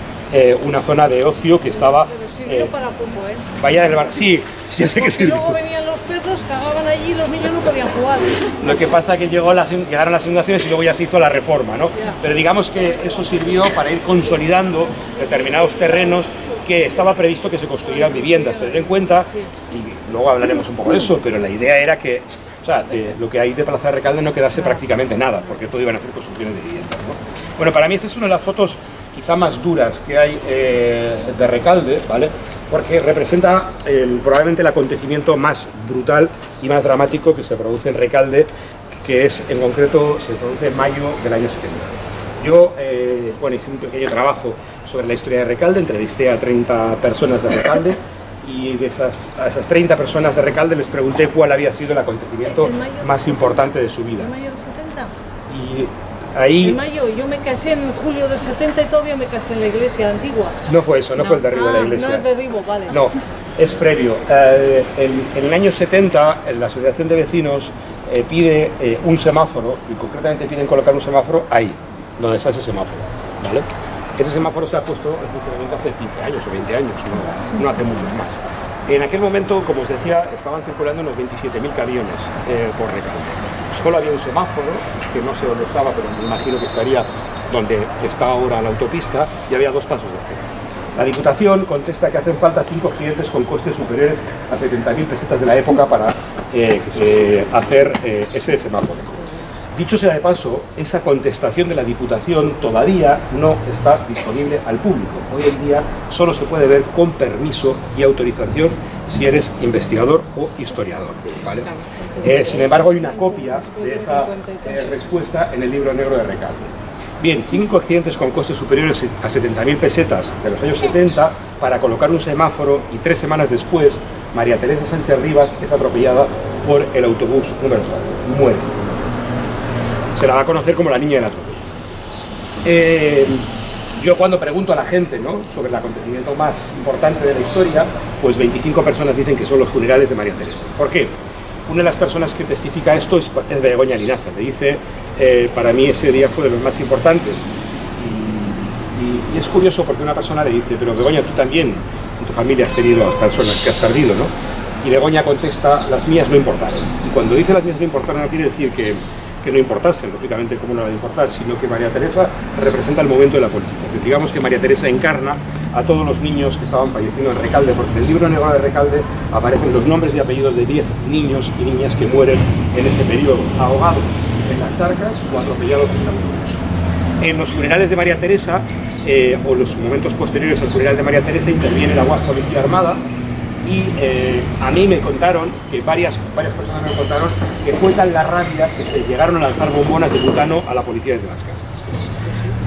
S2: una zona de ocio que estaba...
S4: Pero sirvió para poco, ¿eh?
S2: Valla del bar. Sí, ya sé que sirvió.
S4: Luego venían los perros, cagaban allí y los niños no podían jugar.
S2: Lo que pasa es que llegaron las inundaciones y luego ya se hizo la reforma, ¿no?
S4: Ya.
S2: Pero digamos que eso sirvió para ir consolidando determinados terrenos que estaba previsto que se construyeran viviendas. Tener en cuenta, y luego hablaremos un poco de eso, pero la idea era que, o sea, de lo que hay de Plaza de Recalde no quedase prácticamente nada, porque todo iban a ser construcciones de viviendas, ¿no? Bueno, para mí esta es una de las fotos quizá más duras que hay de Recalde, ¿vale? Porque representa probablemente el acontecimiento más brutal y más dramático que se produce en Recalde, que es, en concreto, se produce en mayo del año 70. Yo, hice un pequeño trabajo sobre la historia de Recalde, entrevisté a 30 personas de Recalde, y a esas 30 personas de Recalde les pregunté cuál había sido el acontecimiento más importante de su vida.
S4: ¿En mayo del 70?
S2: Y ahí...
S4: En mayo, yo me casé en julio del 70 y todavía me casé en la iglesia antigua.
S2: No fue eso, no fue el derribo de la iglesia.
S4: No es derribo, vale.
S2: No, es previo. En el año 70, la Asociación de Vecinos pide un semáforo, y concretamente piden colocar un semáforo ahí, donde está ese semáforo, ¿vale? Ese semáforo se ha puesto en funcionamiento hace 15 años o 20 años, no hace muchos más. En aquel momento, como os decía, estaban circulando unos 27.000 camiones por Recalde. Solo había un semáforo, que no sé dónde estaba, pero me imagino que estaría donde está ahora la autopista, y había 2 pasos de cero. La Diputación contesta que hacen falta 5 accidentes con costes superiores a 70.000 pesetas de la época para hacer ese semáforo. Dicho sea de paso, esa contestación de la Diputación todavía no está disponible al público. Hoy en día solo se puede ver con permiso y autorización si eres investigador o historiador, ¿vale? Sin embargo, hay una copia de esa respuesta en el libro negro de Recalde. Bien, 5 accidentes con costes superiores a 70.000 pesetas de los años 70 para colocar un semáforo, y 3 semanas después María Teresa Sánchez Rivas es atropellada por el autobús número 4, muere. Se la va a conocer como la niña del atropello. Yo cuando pregunto a la gente, ¿no?, sobre el acontecimiento más importante de la historia, pues 25 personas dicen que son los funerales de María Teresa. ¿Por qué? Una de las personas que testifica esto es Begoña Linaza. Le dice, para mí ese día fue de los más importantes. Y es curioso porque una persona le dice, pero Begoña, tú también en tu familia has tenido personas que has perdido, ¿no? Y Begoña contesta, las mías no importaron. Y cuando dice las mías no importaron no quiere decir que no importasen, lógicamente cómo no va a importar, sino que María Teresa representa el momento de la politización. Digamos que María Teresa encarna a todos los niños que estaban falleciendo en Recalde, porque en el libro negro de Recalde aparecen los nombres y apellidos de 10 niños y niñas que mueren en ese periodo, ahogados en las charcas o atropellados en autobús. En los funerales de María Teresa, o los momentos posteriores al funeral de María Teresa, interviene la Policía Armada. Y a mí me contaron, que varias personas me contaron, que fue tal la rabia que se llegaron a lanzar bombonas de butano a la policía desde las casas.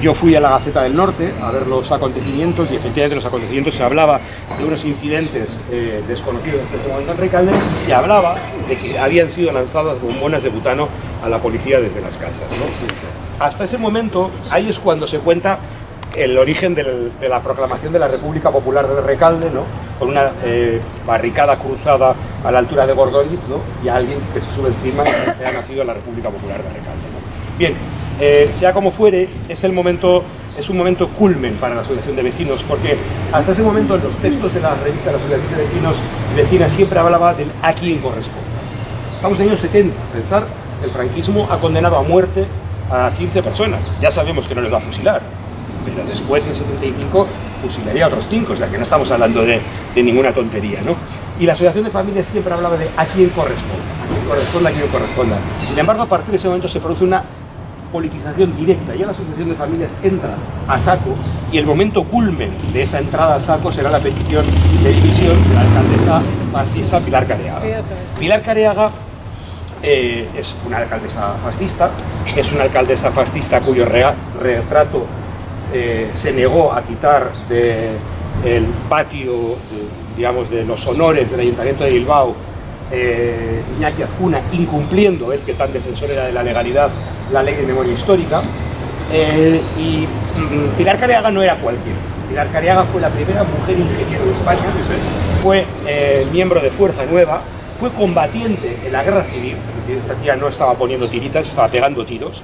S2: Yo fui a la Gaceta del Norte a ver los acontecimientos y efectivamente los acontecimientos se hablaba de unos incidentes desconocidos hasta ese momento en Recalde, y se hablaba de que habían sido lanzadas bombonas de butano a la policía desde las casas, ¿no? Hasta ese momento, ahí es cuando se cuenta el origen de la proclamación de la República Popular de Recalde, ¿no?, con una barricada cruzada a la altura de Gordoniz, ¿no?, y alguien que se sube encima y se ha nacido la República Popular de Recalde, ¿no? Bien, sea como fuere, es un momento culmen para la Asociación de Vecinos, porque hasta ese momento en los textos de la revista de la Asociación de Vecinos y Vecinas siempre hablaba del a quién corresponde. Estamos en los años 70, pensar, el franquismo ha condenado a muerte a 15 personas, ya sabemos que no les va a fusilar, pero después en 75 fusilaría a otros 5, o sea que no estamos hablando de ninguna tontería, ¿no? Y la Asociación de Familias siempre hablaba de a quién corresponde, a quién corresponda, a quién corresponda. Sin embargo, a partir de ese momento se produce una politización directa, ya la Asociación de Familias entra a saco, y el momento culmen de esa entrada a saco será la petición de dimisión de la alcaldesa fascista Pilar Careaga. Pilar Careaga es una alcaldesa fascista cuyo retrato se negó a quitar del patio, digamos, de los honores del Ayuntamiento de Bilbao, Iñaki Azcuna, incumpliendo él, que tan defensor era de la legalidad, la ley de memoria histórica. Y Pilar Careaga no era cualquiera. Pilar Careaga fue la primera mujer ingeniero de España, fue miembro de Fuerza Nueva, fue combatiente en la guerra civil, es decir, esta tía no estaba poniendo tiritas, estaba pegando tiros,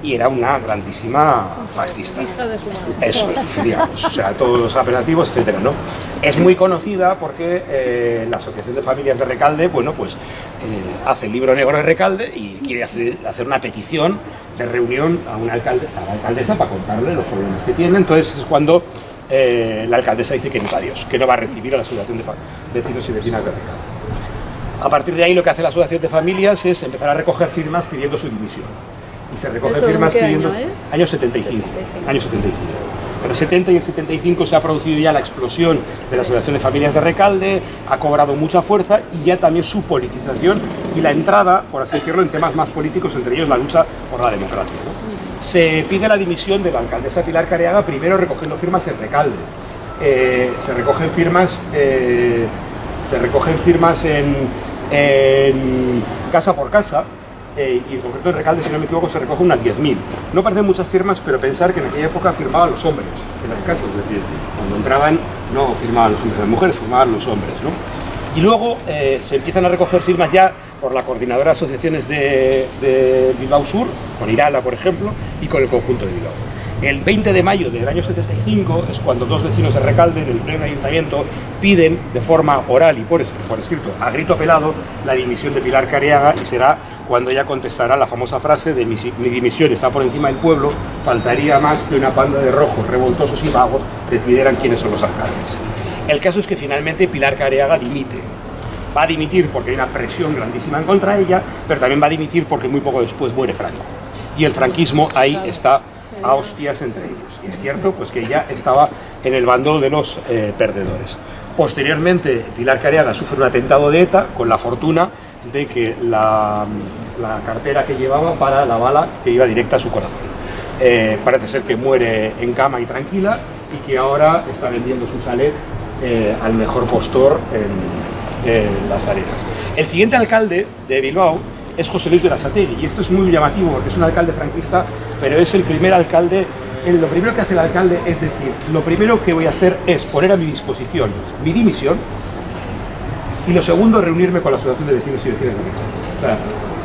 S2: y era una grandísima fascista. Eso, digamos, o sea, todos los apelativos, etcétera, ¿no? Es muy conocida porque la Asociación de Familias de Recalde, bueno, pues hace el libro negro de Recalde y quiere hacer una petición de reunión a la alcaldesa para contarle los problemas que tiene. Entonces es cuando la alcaldesa dice que nunca adiós, que no va a recibir a la Asociación de Vecinos y Vecinas de Recalde. A partir de ahí lo que hace la Asociación de Familias es empezar a recoger firmas pidiendo su dimisión. Y se recoge firmas pidiendo... Año 75. Año 75. Entre el 70 y el 75 se ha producido ya la explosión de la Asociación de Familias de Recalde, ha cobrado mucha fuerza y ya también su politización y la entrada, por así decirlo, en temas más políticos, entre ellos la lucha por la democracia, ¿no? Se pide la dimisión de la alcaldesa Pilar Careaga, primero recogiendo firmas en Recalde. Se recogen firmas en casa por casa. Y en concreto en Recalde, si no me equivoco, se recogen unas 10.000. No parecen muchas firmas, pero pensar que en aquella época firmaban los hombres en las casas, es decir, cuando entraban no firmaban los hombres, las mujeres firmaban los hombres, ¿no? Y luego se empiezan a recoger firmas ya por la Coordinadora de Asociaciones de Bilbao Sur, con Irala, por ejemplo, y con el conjunto de Bilbao. El 20 de mayo del año 75 es cuando dos vecinos de Recalde, en el pleno ayuntamiento, piden de forma oral y por escrito, a grito pelado, la dimisión de Pilar Careaga, y será cuando ella contestará la famosa frase de mi dimisión está por encima del pueblo, faltaría más que una panda de rojos, revoltosos y vagos decidieran quiénes son los alcaldes. El caso es que finalmente Pilar Careaga dimite. Va a dimitir porque hay una presión grandísima en contra de ella, pero también va a dimitir porque muy poco después muere Franco. Y el franquismo ahí está a hostias entre ellos. Y es cierto pues que ella estaba en el bando de los perdedores. Posteriormente, Pilar Careaga sufre un atentado de ETA con la fortuna de que la cartera que llevaba para la bala que iba directa a su corazón. parece ser que muere en cama y tranquila y que ahora está vendiendo su chalet al mejor postor en Las Arenas. El siguiente alcalde de Bilbao es José Luis Berasategui, y esto es muy llamativo porque es un alcalde franquista, pero es el primer alcalde. Lo primero que hace el alcalde es decir, lo primero que voy a hacer es poner a mi disposición mi dimisión, y lo segundo, reunirme con la Asociación de Vecinos y Vecinas de Recalde. O sea,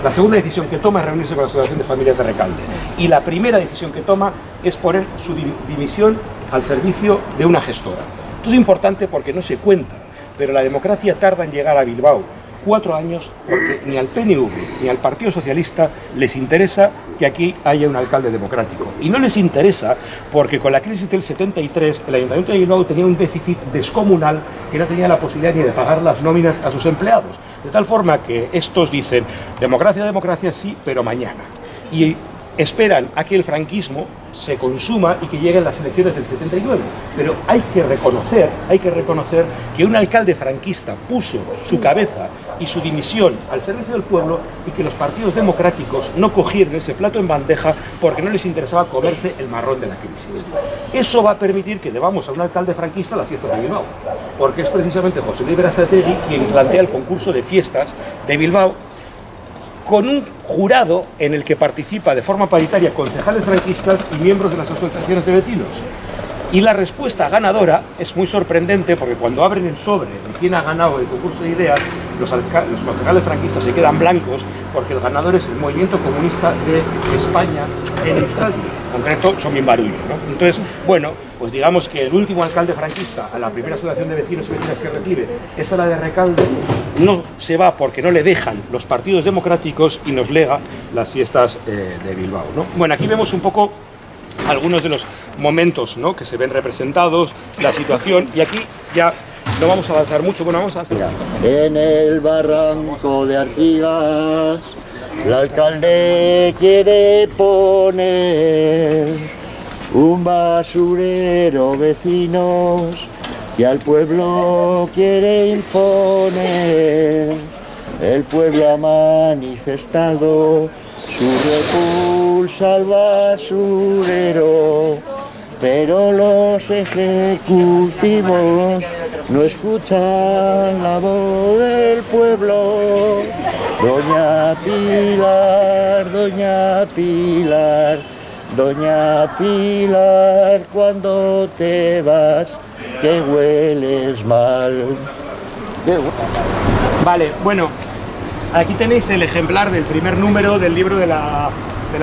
S2: la segunda decisión que toma es reunirse con la Asociación de Familias de Recalde, y la primera decisión que toma es poner su dimisión al servicio de una gestora. Esto es importante porque no se cuenta, pero la democracia tarda en llegar a Bilbao 4 años, porque ni al PNV ni al Partido Socialista les interesa que aquí haya un alcalde democrático. Y no les interesa porque con la crisis del 73 el Ayuntamiento de Bilbao tenía un déficit descomunal que no tenía la posibilidad ni de pagar las nóminas a sus empleados. De tal forma que estos dicen, democracia, democracia, sí, pero mañana. Y esperan a que el franquismo se consuma y que lleguen las elecciones del 79. Pero hay que reconocer que un alcalde franquista puso su cabeza y su dimisión al servicio del pueblo y que los partidos democráticos no cogieron ese plato en bandeja porque no les interesaba comerse el marrón de la crisis. Eso va a permitir que debamos a un alcalde franquista las fiestas de Bilbao, porque es precisamente José Luis Berasategui quien plantea el concurso de fiestas de Bilbao, con un jurado en el que participa de forma paritaria concejales franquistas y miembros de las asociaciones de vecinos. Y la respuesta ganadora es muy sorprendente porque cuando abren el sobre de quién ha ganado el concurso de ideas, los concejales franquistas se quedan blancos porque el ganador es el Movimiento Comunista de España en Euskadi, en concreto Txomin Barullo, ¿no? Entonces, bueno, pues digamos que el último alcalde franquista a la primera asociación de vecinos y vecinas que recibe es a la de Recalde, no se va porque no le dejan los partidos democráticos y nos lega las fiestas de Bilbao, ¿no? Bueno, aquí vemos un poco algunos de los momentos, ¿no?, que se ven representados, la situación, y aquí ya no vamos a avanzar mucho, bueno, vamos a hacer...
S5: En el barranco de Artigas, el alcalde quiere poner un basurero, vecinos, que al pueblo quiere imponer. El pueblo ha manifestado su repulsa al basurero, pero los ejecutivos no escuchan la voz del pueblo. Doña Pilar, doña Pilar, doña Pilar, cuando te vas, que hueles mal.
S2: Vale, bueno, aquí tenéis el ejemplar del primer número del libro de la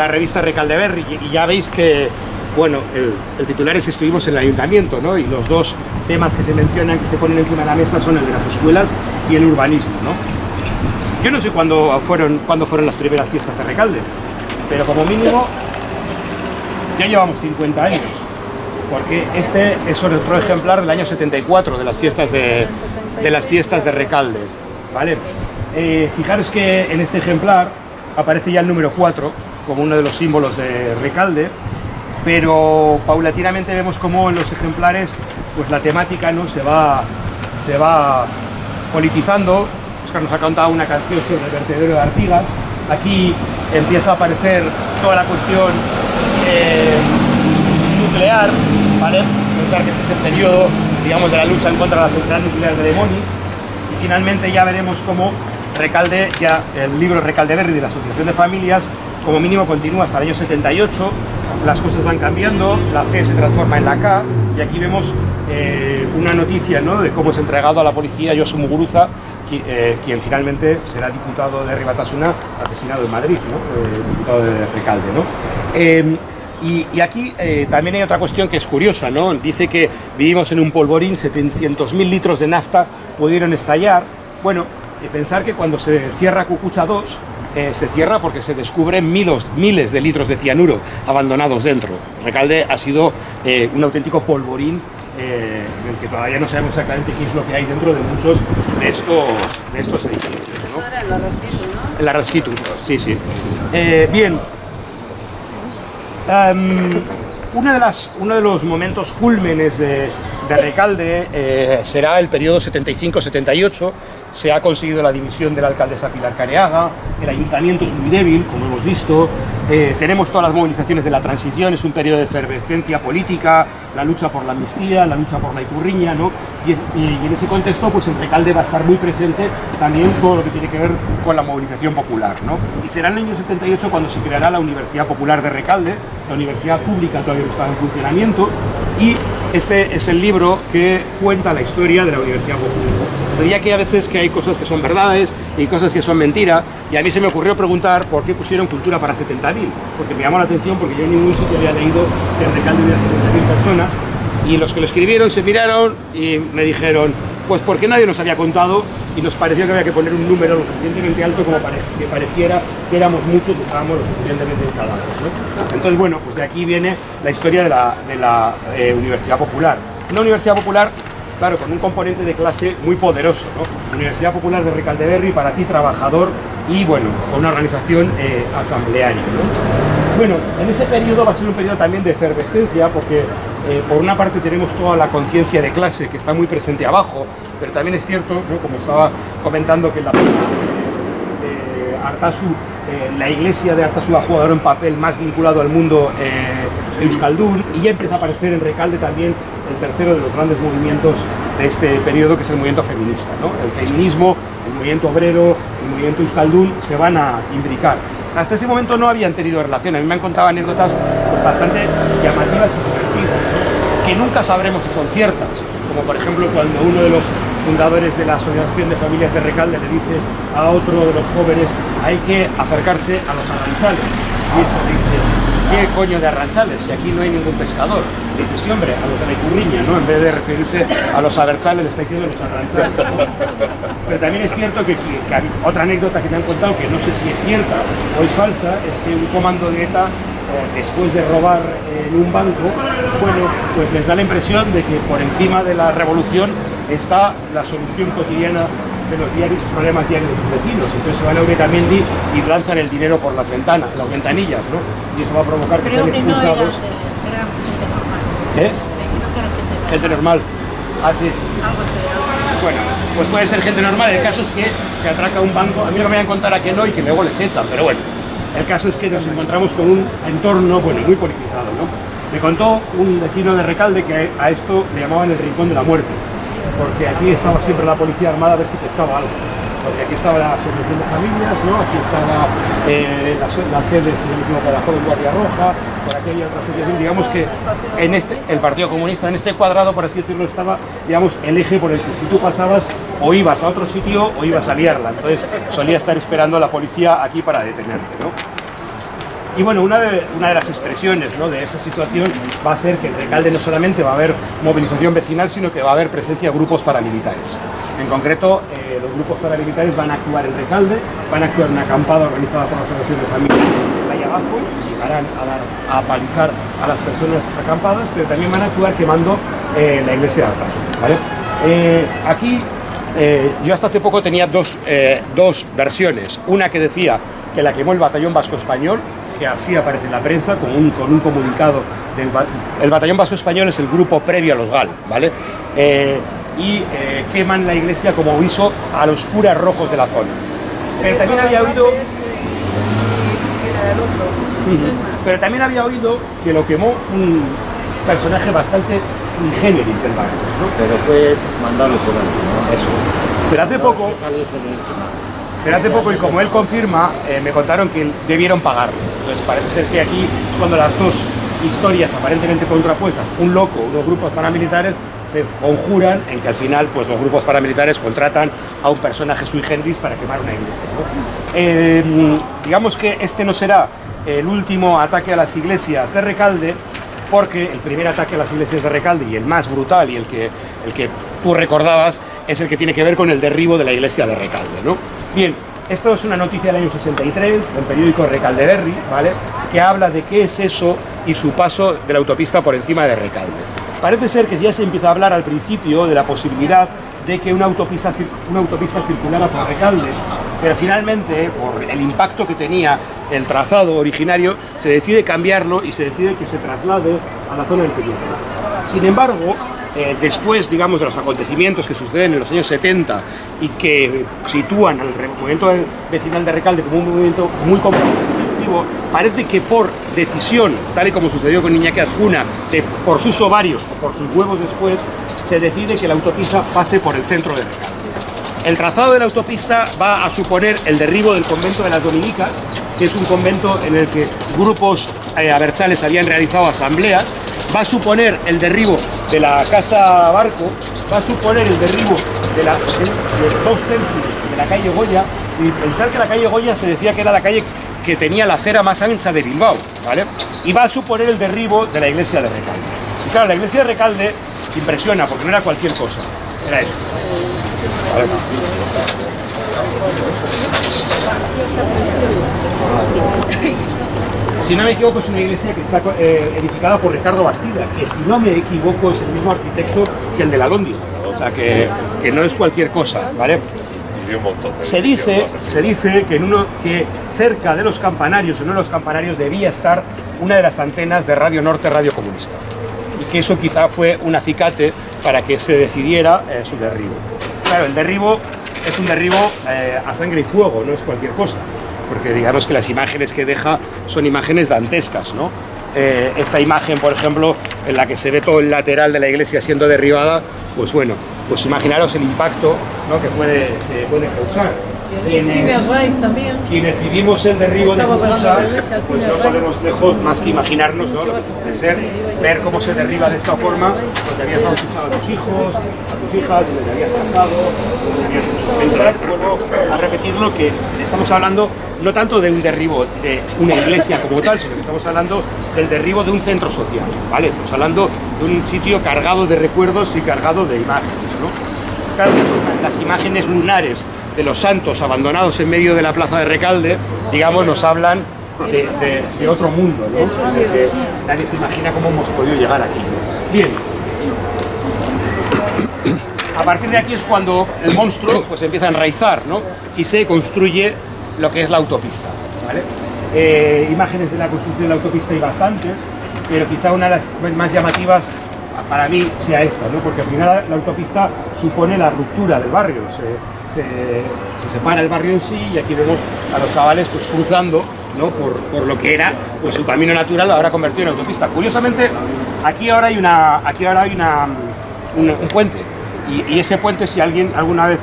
S2: revista Recaldeberri, y ya veis que, bueno, el titular es Estuvimos en el Ayuntamiento, ¿no? Y los dos temas que se mencionan, que se ponen encima de la mesa, son el de las escuelas y el urbanismo, ¿no? Yo no sé cuándo fueron las primeras fiestas de Recalde, pero como mínimo ya llevamos 50 años, porque este es otro ejemplar del año 74 de las fiestas de Recalde, ¿vale? Fijaros que en este ejemplar aparece ya el número 4 como uno de los símbolos de Recalde, pero paulatinamente vemos cómo en los ejemplares pues la temática, ¿no?, se va politizando. Óscar nos ha contado una canción sobre el vertedero de Artigas. Aquí empieza a aparecer toda la cuestión nuclear, ¿vale? Pensar que ese es el periodo, digamos, de la lucha en contra de la central nuclear de Lemoniz. Y finalmente ya veremos cómo Recalde, ya el libro Recaldeberri de la Asociación de Familias, como mínimo continúa hasta el año 78, las cosas van cambiando, la C se transforma en la K, y aquí vemos una noticia, ¿no?, de cómo es entregado a la policía Josu Muguruza, quien finalmente será diputado de Herri Batasuna, asesinado en Madrid, ¿no?, diputado de Recalde, ¿no? Y aquí también hay otra cuestión que es curiosa, ¿no? Dice que vivimos en un polvorín, 700.000 litros de nafta pudieron estallar. Bueno, pensar que cuando se cierra Cucucha 2, se cierra porque se descubren miles de litros de cianuro abandonados dentro. Recalde ha sido un auténtico polvorín en el que todavía no sabemos exactamente qué es lo que hay dentro de muchos de estos edificios, ¿no?
S4: Era en la Rasquitu, ¿no?
S2: En la Rasquitu, sí, sí. Bien. Uno de los momentos cúlmenes de de Recalde será el periodo 75-78. Se ha conseguido la dimisión de la alcaldesa Pilar Careaga, el ayuntamiento es muy débil, como hemos visto, tenemos todas las movilizaciones de la transición, es un periodo de efervescencia política, la lucha por la amnistía, la lucha por la Icurriña, ¿no? Y en ese contexto, pues en Recalde va a estar muy presente también todo lo que tiene que ver con la movilización popular, ¿no? Y será en el año 78 cuando se creará la Universidad Popular de Recalde, la universidad pública todavía no estaba en funcionamiento, y este es el libro que cuenta la historia de la Universidad Popular. Diría que a veces que hay cosas que son verdades y cosas que son mentiras, y a mí se me ocurrió preguntar por qué pusieron cultura para 70.000, porque me llamó la atención, porque yo en ningún sitio había leído que en Recalde hubiera 70.000 personas, y los que lo escribieron se miraron y me dijeron, pues porque nadie nos había contado y nos pareció que había que poner un número lo suficientemente alto como para que pareciera que éramos muchos y estábamos lo suficientemente instalados, ¿no? Entonces, bueno, pues de aquí viene la historia de la Universidad Popular. Una universidad popular, claro, con un componente de clase muy poderoso, ¿no? Universidad Popular de Recaldeberri, para ti trabajador, y bueno, con una organización asamblearia, ¿no? Bueno, en ese periodo va a ser un periodo también de efervescencia, porque por una parte tenemos toda la conciencia de clase que está muy presente abajo, pero también es cierto, ¿no? Como estaba comentando, que la Artazu, la iglesia de Artazu ha jugado un papel más vinculado al mundo euskaldun, y ya empieza a aparecer en Recalde también el tercero de los grandes movimientos de este periodo, que es el movimiento feminista, ¿no? El feminismo, el movimiento obrero, el movimiento euskaldun se van a imbricar. Hasta ese momento no habían tenido relación. A mí me han contado anécdotas pues, bastante llamativas y divertidas, ¿no? Que nunca sabremos si son ciertas, como por ejemplo cuando uno de los fundadores de la Asociación de Familias de Recalde le dice a otro de los jóvenes: hay que acercarse a los arranchales. Y esto dice: ¿qué coño de arranchales? Si aquí no hay ningún pescador. Y dice: sí, hombre, a los de la Icurriña, ¿no? En vez de referirse a los abertzales, le está diciendo los arranchales. Pero también es cierto que otra anécdota que me han contado, que no sé si es cierta o es falsa, es que un comando de ETA, después de robar en un banco, bueno, pues les da la impresión de que por encima de la revolución está la solución cotidiana de los problemas diarios de sus vecinos. Entonces se van a Uretamendi y lanzan el dinero por las ventanas, las ventanillas, ¿no? Y eso va a provocar que sean expulsados.
S4: Era gente normal.
S2: ¿Eh? Gente normal. Ah, sí. Bueno, pues puede ser gente normal. El caso es que se atraca un banco. A mí no me vayan a contar a que no y que luego les echan, pero bueno. El caso es que nos encontramos con un entorno, bueno, muy politizado, ¿no? Me contó un vecino de Recalde que a esto le llamaban el rincón de la muerte, porque aquí estaba siempre la policía armada a ver si pescaba algo. Porque aquí estaba la Asociación de Familias, ¿no? Aquí estaba la sede, si no me equivoco, de la Joven Guardia Roja, por aquella otra asociación. Digamos que en el Partido Comunista, en este cuadrado, por así decirlo, estaba, digamos, el eje por el que si tú pasabas o ibas a otro sitio o ibas a liarla. Entonces solía estar esperando a la policía aquí para detenerte, ¿no? Y bueno, una de las expresiones, ¿no?, de esa situación va a ser que en Recalde no solamente va a haber movilización vecinal, sino que va a haber presencia de grupos paramilitares. En concreto, los grupos paramilitares van a actuar en Recalde, van a actuar en una acampada organizada por la Asociación de Familias ahí abajo, y llegarán a palizar a las personas acampadas, pero también van a actuar quemando la iglesia de Artazu, ¿vale? Aquí, yo hasta hace poco tenía dos versiones. Una que decía que la quemó el Batallón Vasco Español, que así aparece en la prensa, con un comunicado el Batallón Vasco Español es el grupo previo a los GAL, ¿vale? Queman la iglesia como aviso a los curas rojos de la zona. Pero también había oído... Pero también había oído que lo quemó un personaje bastante sui generis del barrio, ¿no?
S5: Pero fue mandado por él, ¿no?
S2: Eso. Pero hace poco, y como él confirma, me contaron que debieron pagarlo. Entonces parece ser que aquí es cuando las dos historias aparentemente contrapuestas, un loco, unos grupos paramilitares, se conjuran en que al final pues los grupos paramilitares contratan a un personaje sui generis para quemar una iglesia, ¿no? Digamos que este no será el último ataque a las iglesias de Recalde, porque el primer ataque a las iglesias de Recalde, y el más brutal y el que tú recordabas, es el que tiene que ver con el derribo de la iglesia de Recalde, ¿no? Bien, esto es una noticia del año 63, del periódico Recaldeberri, ¿vale?, que habla de qué es eso y su paso de la autopista por encima de Recalde. Parece ser que ya se empieza a hablar al principio de la posibilidad de que una autopista circulara por Recalde, pero finalmente, por el impacto que tenía el trazado originario, se decide cambiarlo y se decide que se traslade a la zona del Península. Sin embargo, después, digamos, de los acontecimientos que suceden en los años 70 y que sitúan al movimiento vecinal de Recalde como un movimiento muy conflictivo, parece que por decisión, tal y como sucedió con Iñaki Azkuna, por sus ovarios o por sus huevos después, se decide que la autopista pase por el centro de Recalde. El trazado de la autopista va a suponer el derribo del convento de las Dominicas, que es un convento en el que grupos abertzales habían realizado asambleas, va a suponer el derribo de la Casa Barco, va a suponer el derribo de los dos templos de la calle Goya, y pensar que la calle Goya se decía que era la calle que tenía la acera más ancha de Bilbao, ¿vale? Y va a suponer el derribo de la iglesia de Recalde. Y claro, la iglesia de Recalde impresiona, porque no era cualquier cosa, era eso. ¿Vale? Si no me equivoco, es una iglesia que está edificada por Ricardo Bastida, que si no me equivoco es el mismo arquitecto que el de la Lóndiga, o sea que no es cualquier cosa, ¿vale? Se dice que cerca de los campanarios, en uno de los campanarios, debía estar una de las antenas de Radio Norte, Radio Comunista, y que eso quizá fue un acicate para que se decidiera su derribo. Claro, el derribo es un derribo a sangre y fuego, no es cualquier cosa, porque digamos que las imágenes que deja son imágenes dantescas, ¿no? Esta imagen, por ejemplo, en la que se ve todo el lateral de la iglesia siendo derribada, pues bueno, pues imaginaros el impacto, ¿no?, que puede causar. Quienes vivimos el derribo de Cucucha, pues no podemos lejos más que imaginarnos, ¿no?, lo que puede ser ver cómo se derriba de esta forma, donde habías bautizado a tus hijos, a tus hijas, donde te habías casado, donde habías hecho pensar. Vuelvo a repetirlo, que estamos hablando no tanto de un derribo de una iglesia como tal, sino que estamos hablando del derribo de un centro social, ¿vale? Estamos hablando de un sitio cargado de recuerdos y cargado de imágenes, ¿no? Claro, las imágenes lunares de los santos abandonados en medio de la plaza de Recalde, digamos, nos hablan de otro mundo, ¿no? Que nadie se imagina cómo hemos podido llegar aquí. Bien. A partir de aquí es cuando el monstruo pues empieza a enraizar, ¿no? Y se construye lo que es la autopista, ¿vale? Imágenes de la construcción de la autopista hay bastantes, pero quizá una de las más llamativas para mí sea esta, ¿no? Porque al final la autopista supone la ruptura del barrio, se separa el barrio en sí, y aquí vemos a los chavales pues cruzando, ¿no?, por lo que era pues su camino natural, ahora convertido en autopista. Curiosamente, aquí ahora hay un puente, y ese puente, si alguien alguna vez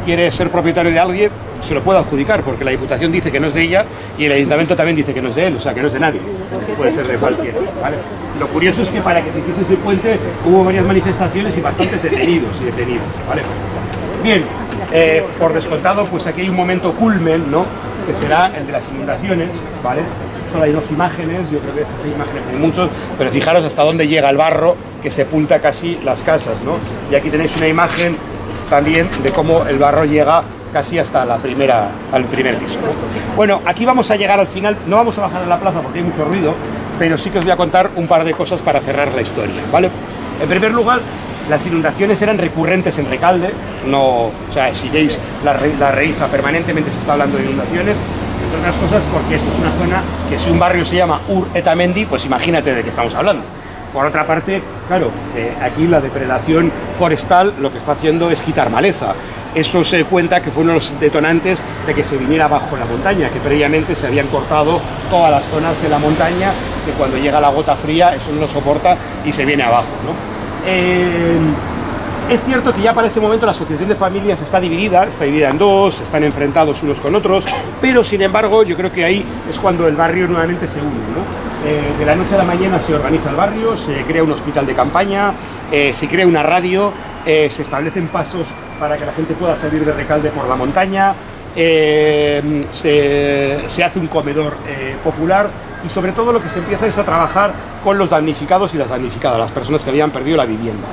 S2: quiere ser propietario de alguien, se lo puede adjudicar, porque la Diputación dice que no es de ella y el Ayuntamiento también dice que no es de él, o sea que no es de nadie, puede ser de cualquiera, ¿vale? Lo curioso es que para que se hiciese ese puente hubo varias manifestaciones y bastantes detenidos y detenidas, ¿vale? Bien, por descontado, pues aquí hay un momento culmen, ¿no?, que será el de las inundaciones, ¿vale? Solo hay dos imágenes, yo creo que estas imágenes hay muchos, pero fijaros hasta dónde llega el barro, que sepulta casi las casas, ¿no? Y aquí tenéis una imagen también de cómo el barro llega casi hasta al primer piso, ¿no? Bueno, aquí vamos a llegar al final, no vamos a bajar a la plaza porque hay mucho ruido, pero sí que os voy a contar un par de cosas para cerrar la historia, ¿vale? En primer lugar, las inundaciones eran recurrentes en Recalde, o sea, si veis la Reiza permanentemente se está hablando de inundaciones, entre otras cosas porque esto es una zona que, si un barrio se llama Ur-Etamendi, pues imagínate de qué estamos hablando. Por otra parte, claro, aquí la depredación forestal lo que está haciendo es quitar maleza. Eso se cuenta que fue uno de los detonantes de que se viniera abajo la montaña, que previamente se habían cortado todas las zonas de la montaña, que cuando llega la gota fría eso no lo soporta y se viene abajo, ¿no? Es cierto que ya para ese momento la asociación de familias está dividida en dos, están enfrentados unos con otros, pero sin embargo yo creo que ahí es cuando el barrio nuevamente se une, ¿no? De la noche a la mañana se organiza el barrio, se crea un hospital de campaña, se crea una radio, se establecen pasos para que la gente pueda salir de Recalde por la montaña, se hace un comedor popular, y sobre todo lo que se empieza es a trabajar con los damnificados y las damnificadas, las personas que habían perdido la vivienda.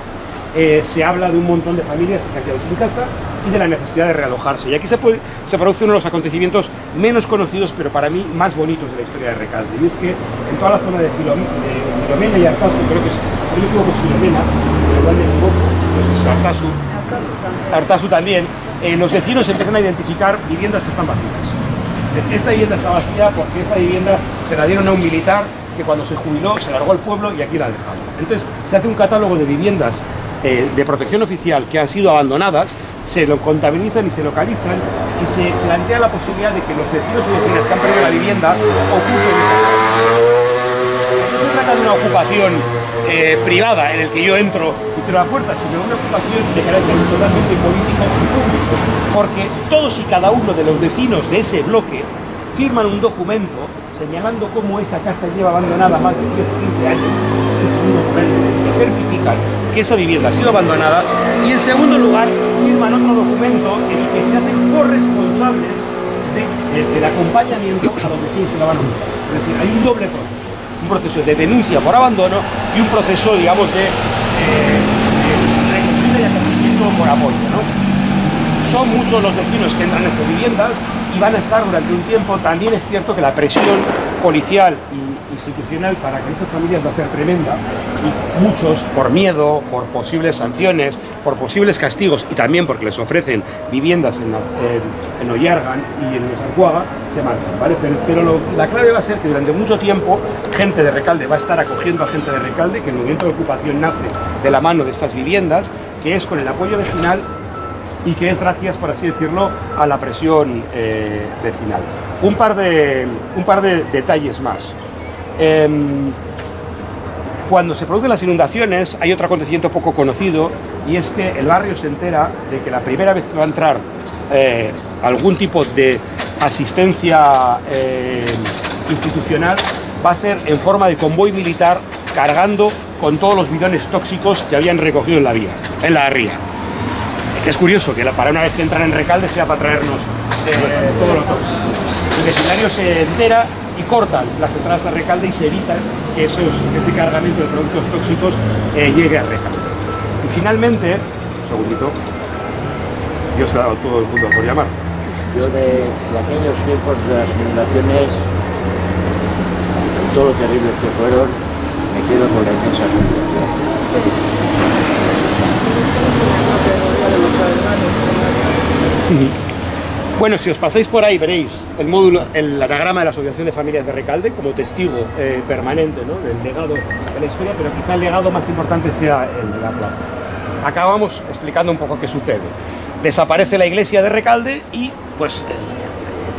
S2: Se habla de un montón de familias que se han quedado sin casa y de la necesidad de realojarse. Y aquí se produce uno de los acontecimientos menos conocidos, pero para mí más bonitos de la historia de Recalde. Y es que en toda la zona de Filomena y Artazu, creo que es, si no me equivoco, Filomena, pero igual me equivoco, pues es Artazu también, los vecinos empiezan a identificar viviendas que están vacías. Esta vivienda está vacía porque esta vivienda se la dieron a un militar que cuando se jubiló se largó al pueblo y aquí la dejaron. Entonces se hace un catálogo de viviendas de protección oficial que han sido abandonadas, se lo contabilizan y se localizan y se plantea la posibilidad de que los vecinos y vecinas que han perdido la vivienda ocupen esa casa. No se trata de una ocupación privada en el que yo entro y tiro la puerta, sino una ocupación de carácter totalmente político y público, porque todos y cada uno de los vecinos de ese bloque firman un documento señalando cómo esa casa lleva abandonada más de 10 o 15 años. Es un documento que certifica que esa vivienda ha sido abandonada, y en segundo lugar firman otro documento en el que se hacen corresponsables del acompañamiento a los vecinos que la van a ocupar. Es decir, hay un doble proceso, un proceso de denuncia por abandono y un proceso, digamos, de recogida y acogimiento por apoyo, ¿no? Son muchos los vecinos que entran en sus viviendas y van a estar durante un tiempo. También es cierto que la presión policial y institucional para que esas familias va a ser tremenda, y muchos, por miedo, por posibles sanciones, por posibles castigos y también porque les ofrecen viviendas en Ollargan y en Arcuaga, se marchan, ¿vale? Pero la clave va a ser que durante mucho tiempo gente de Recalde va a estar acogiendo a gente de Recalde, que el movimiento de ocupación nace de la mano de estas viviendas, que es con el apoyo vecinal y que es gracias, por así decirlo, a la presión vecinal. Un par de detalles más. Cuando se producen las inundaciones hay otro acontecimiento poco conocido, y es que el barrio se entera de que la primera vez que va a entrar algún tipo de asistencia institucional va a ser en forma de convoy militar, cargando con todos los bidones tóxicos que habían recogido en la ría. Que es curioso que para una vez que entran en Recalde sea para traernos todo lo tóxico. El vecindario se entera y cortan las entradas a Recalde y se evitan que ese cargamento de productos tóxicos llegue a Recalde. Y finalmente, un segundito, Dios ha dado todo el mundo por llamar.
S5: Yo de aquellos tiempos de las inundaciones, todo lo terribles que fueron, me quedo con la inmensa conciencia.
S2: Bueno, si os pasáis por ahí veréis el módulo, el anagrama de la Asociación de Familias de Recalde como testigo permanente, ¿no?, del legado de la historia, pero quizá el legado más importante sea el de la plaza. Acabamos explicando un poco qué sucede. Desaparece la iglesia de Recalde y, pues,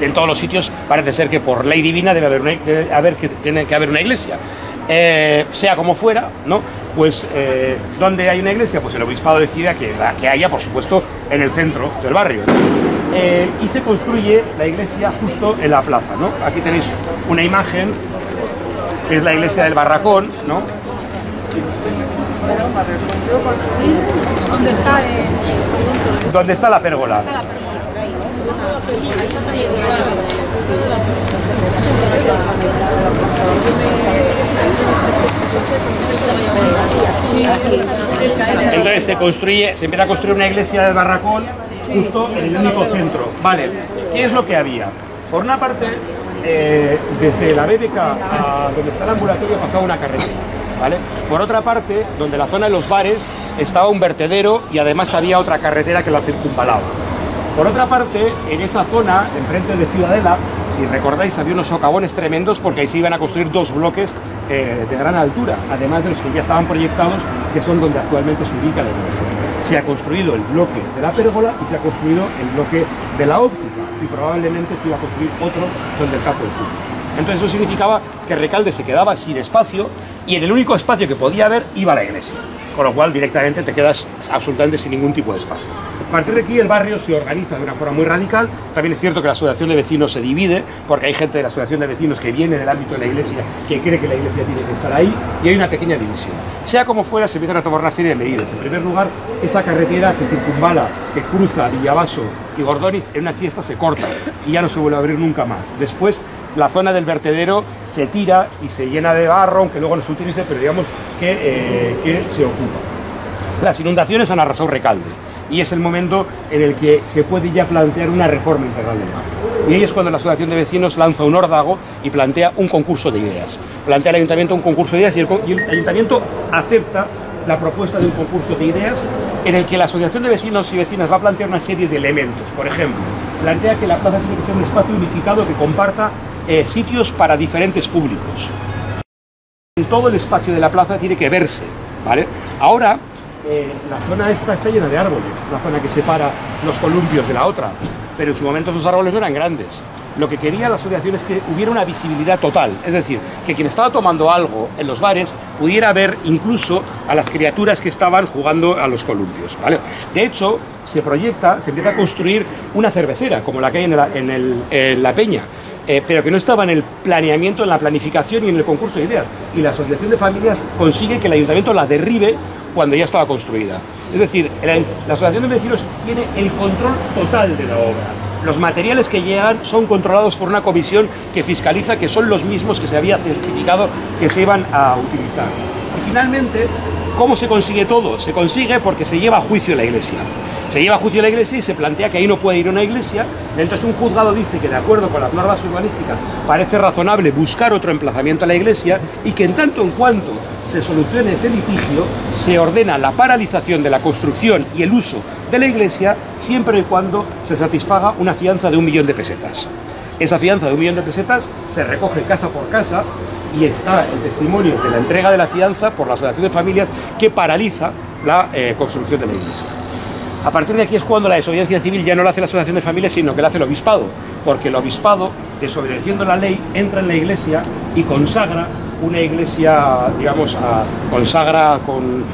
S2: en todos los sitios parece ser que por ley divina tiene que haber una iglesia. Sea como fuera, ¿no? Pues ¿dónde hay una iglesia? Pues el obispado decide que haya, por supuesto, en el centro del barrio, ¿no? Y se construye la iglesia justo en la plaza, ¿no? Aquí tenéis una imagen, que es la iglesia del Barracón, ¿no? ¿Dónde está la pérgola? Entonces se empieza a construir una iglesia del Barracón justo en el único centro. Vale, ¿qué es lo que había? Por una parte, desde la BBK a donde está el ambulatorio pasaba una carretera, ¿vale? Por otra parte, donde la zona de los bares estaba un vertedero y además había otra carretera que la circunvalaba. Por otra parte, en esa zona, enfrente de Ciudadela, si recordáis, había unos socavones tremendos porque ahí se iban a construir dos bloques de gran altura, además de los que ya estaban proyectados, que son donde actualmente se ubica la iglesia. Se ha construido el bloque de la pérgola y se ha construido el bloque de la óptica, y probablemente se iba a construir otro donde el campo de sur. Entonces eso significaba que Recalde se quedaba sin espacio, y en el único espacio que podía haber iba la iglesia, con lo cual directamente te quedas absolutamente sin ningún tipo de espacio. A partir de aquí el barrio se organiza de una forma muy radical. También es cierto que la asociación de vecinos se divide, porque hay gente de la asociación de vecinos que viene del ámbito de la iglesia, que cree que la iglesia tiene que estar ahí, y hay una pequeña división. Sea como fuera, se empiezan a tomar una serie de medidas. En primer lugar, esa carretera que circunvala, que cruza Villavaso y Gordóniz, en una siesta se corta y ya no se vuelve a abrir nunca más. Después, la zona del vertedero se tira y se llena de barro, aunque luego no se utilice, pero digamos que se ocupa. Las inundaciones han arrasado Recalde, y es el momento en el que se puede ya plantear una reforma integral del barrio. Y ahí es cuando la asociación de vecinos lanza un órdago y plantea un concurso de ideas. Plantea al ayuntamiento un concurso de ideas y el ayuntamiento acepta la propuesta de un concurso de ideas en el que la asociación de vecinos y vecinas va a plantear una serie de elementos. Por ejemplo, plantea que la plaza tiene que ser un espacio unificado que comparta sitios para diferentes públicos. En todo el espacio de la plaza tiene que verse, ¿vale? Ahora, la zona esta está llena de árboles, la zona que separa los columpios de la otra, pero en su momento esos árboles no eran grandes. Lo que quería la asociación es que hubiera una visibilidad total, es decir, que quien estaba tomando algo en los bares pudiera ver incluso a las criaturas que estaban jugando a los columpios, ¿vale? De hecho, se empieza a construir una cervecera, como la que hay en la Peña, pero que no estaba en el planeamiento, en la planificación y en el concurso de ideas. Y la asociación de familias consigue que el ayuntamiento la derribe cuando ya estaba construida. Es decir, la asociación de vecinos tiene el control total de la obra. Los materiales que llegan son controlados por una comisión que fiscaliza que son los mismos que se había certificado que se iban a utilizar. Y finalmente, ¿cómo se consigue todo? Se consigue porque se lleva a juicio la iglesia. Se lleva a juicio la iglesia y se plantea que ahí no puede ir una iglesia. Entonces un juzgado dice que de acuerdo con las normas urbanísticas parece razonable buscar otro emplazamiento a la iglesia y que en tanto en cuanto se solucione ese litigio, se ordena la paralización de la construcción y el uso de la iglesia siempre y cuando se satisfaga una fianza de 1 millón de pesetas. Esa fianza de 1 millón de pesetas se recoge casa por casa y está el testimonio de la entrega de la fianza por la asociación de familias que paraliza la construcción de la iglesia. A partir de aquí es cuando la desobediencia civil ya no la hace la asociación de familias, sino que la hace el obispado, porque el obispado, desobedeciendo la ley, entra en la iglesia y consagra una iglesia, digamos, consagra con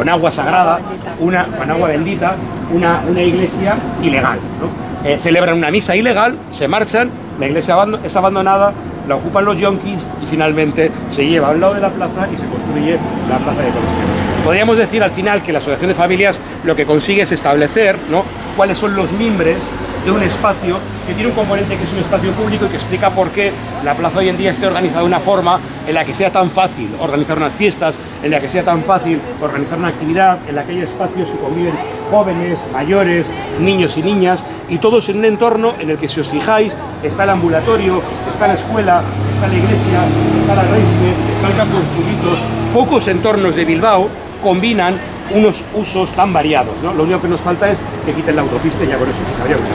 S2: agua sagrada, con agua bendita, una iglesia ilegal, ¿no? Celebran una misa ilegal, se marchan, la iglesia es abandonada, la ocupan los yonkis y finalmente se lleva a un lado de la plaza y se construye la plaza de Concepción. Podríamos decir al final que la asociación de familias lo que consigue es establecer, ¿no?, cuáles son los mimbres de un espacio que tiene un componente que es un espacio público y que explica por qué la plaza hoy en día esté organizada de una forma en la que sea tan fácil organizar unas fiestas, en la que sea tan fácil organizar una actividad, en la que haya espacios que conviven jóvenes, mayores, niños y niñas, y todos en un entorno en el que, si os fijáis, está el ambulatorio, está la escuela, está la iglesia, está la Reisme, está el campo de Zubitos. Pocos entornos de Bilbao combinan unos usos tan variados, ¿no? Lo único que nos falta es que quiten la autopista y ya con eso se sabría usar.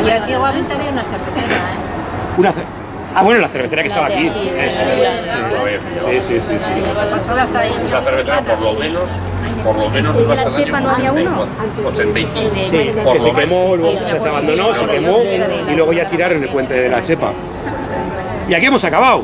S4: Y aquí igualmente había una cervecera, ¿eh?
S2: Bueno, la cervecera que estaba aquí. Eso. Sí.
S3: Esa cervecera por lo menos dura hasta el año 85.
S2: Sí, que se quemó, luego se abandonó, se quemó y luego ya tiraron el puente de la Chepa. Y aquí hemos acabado.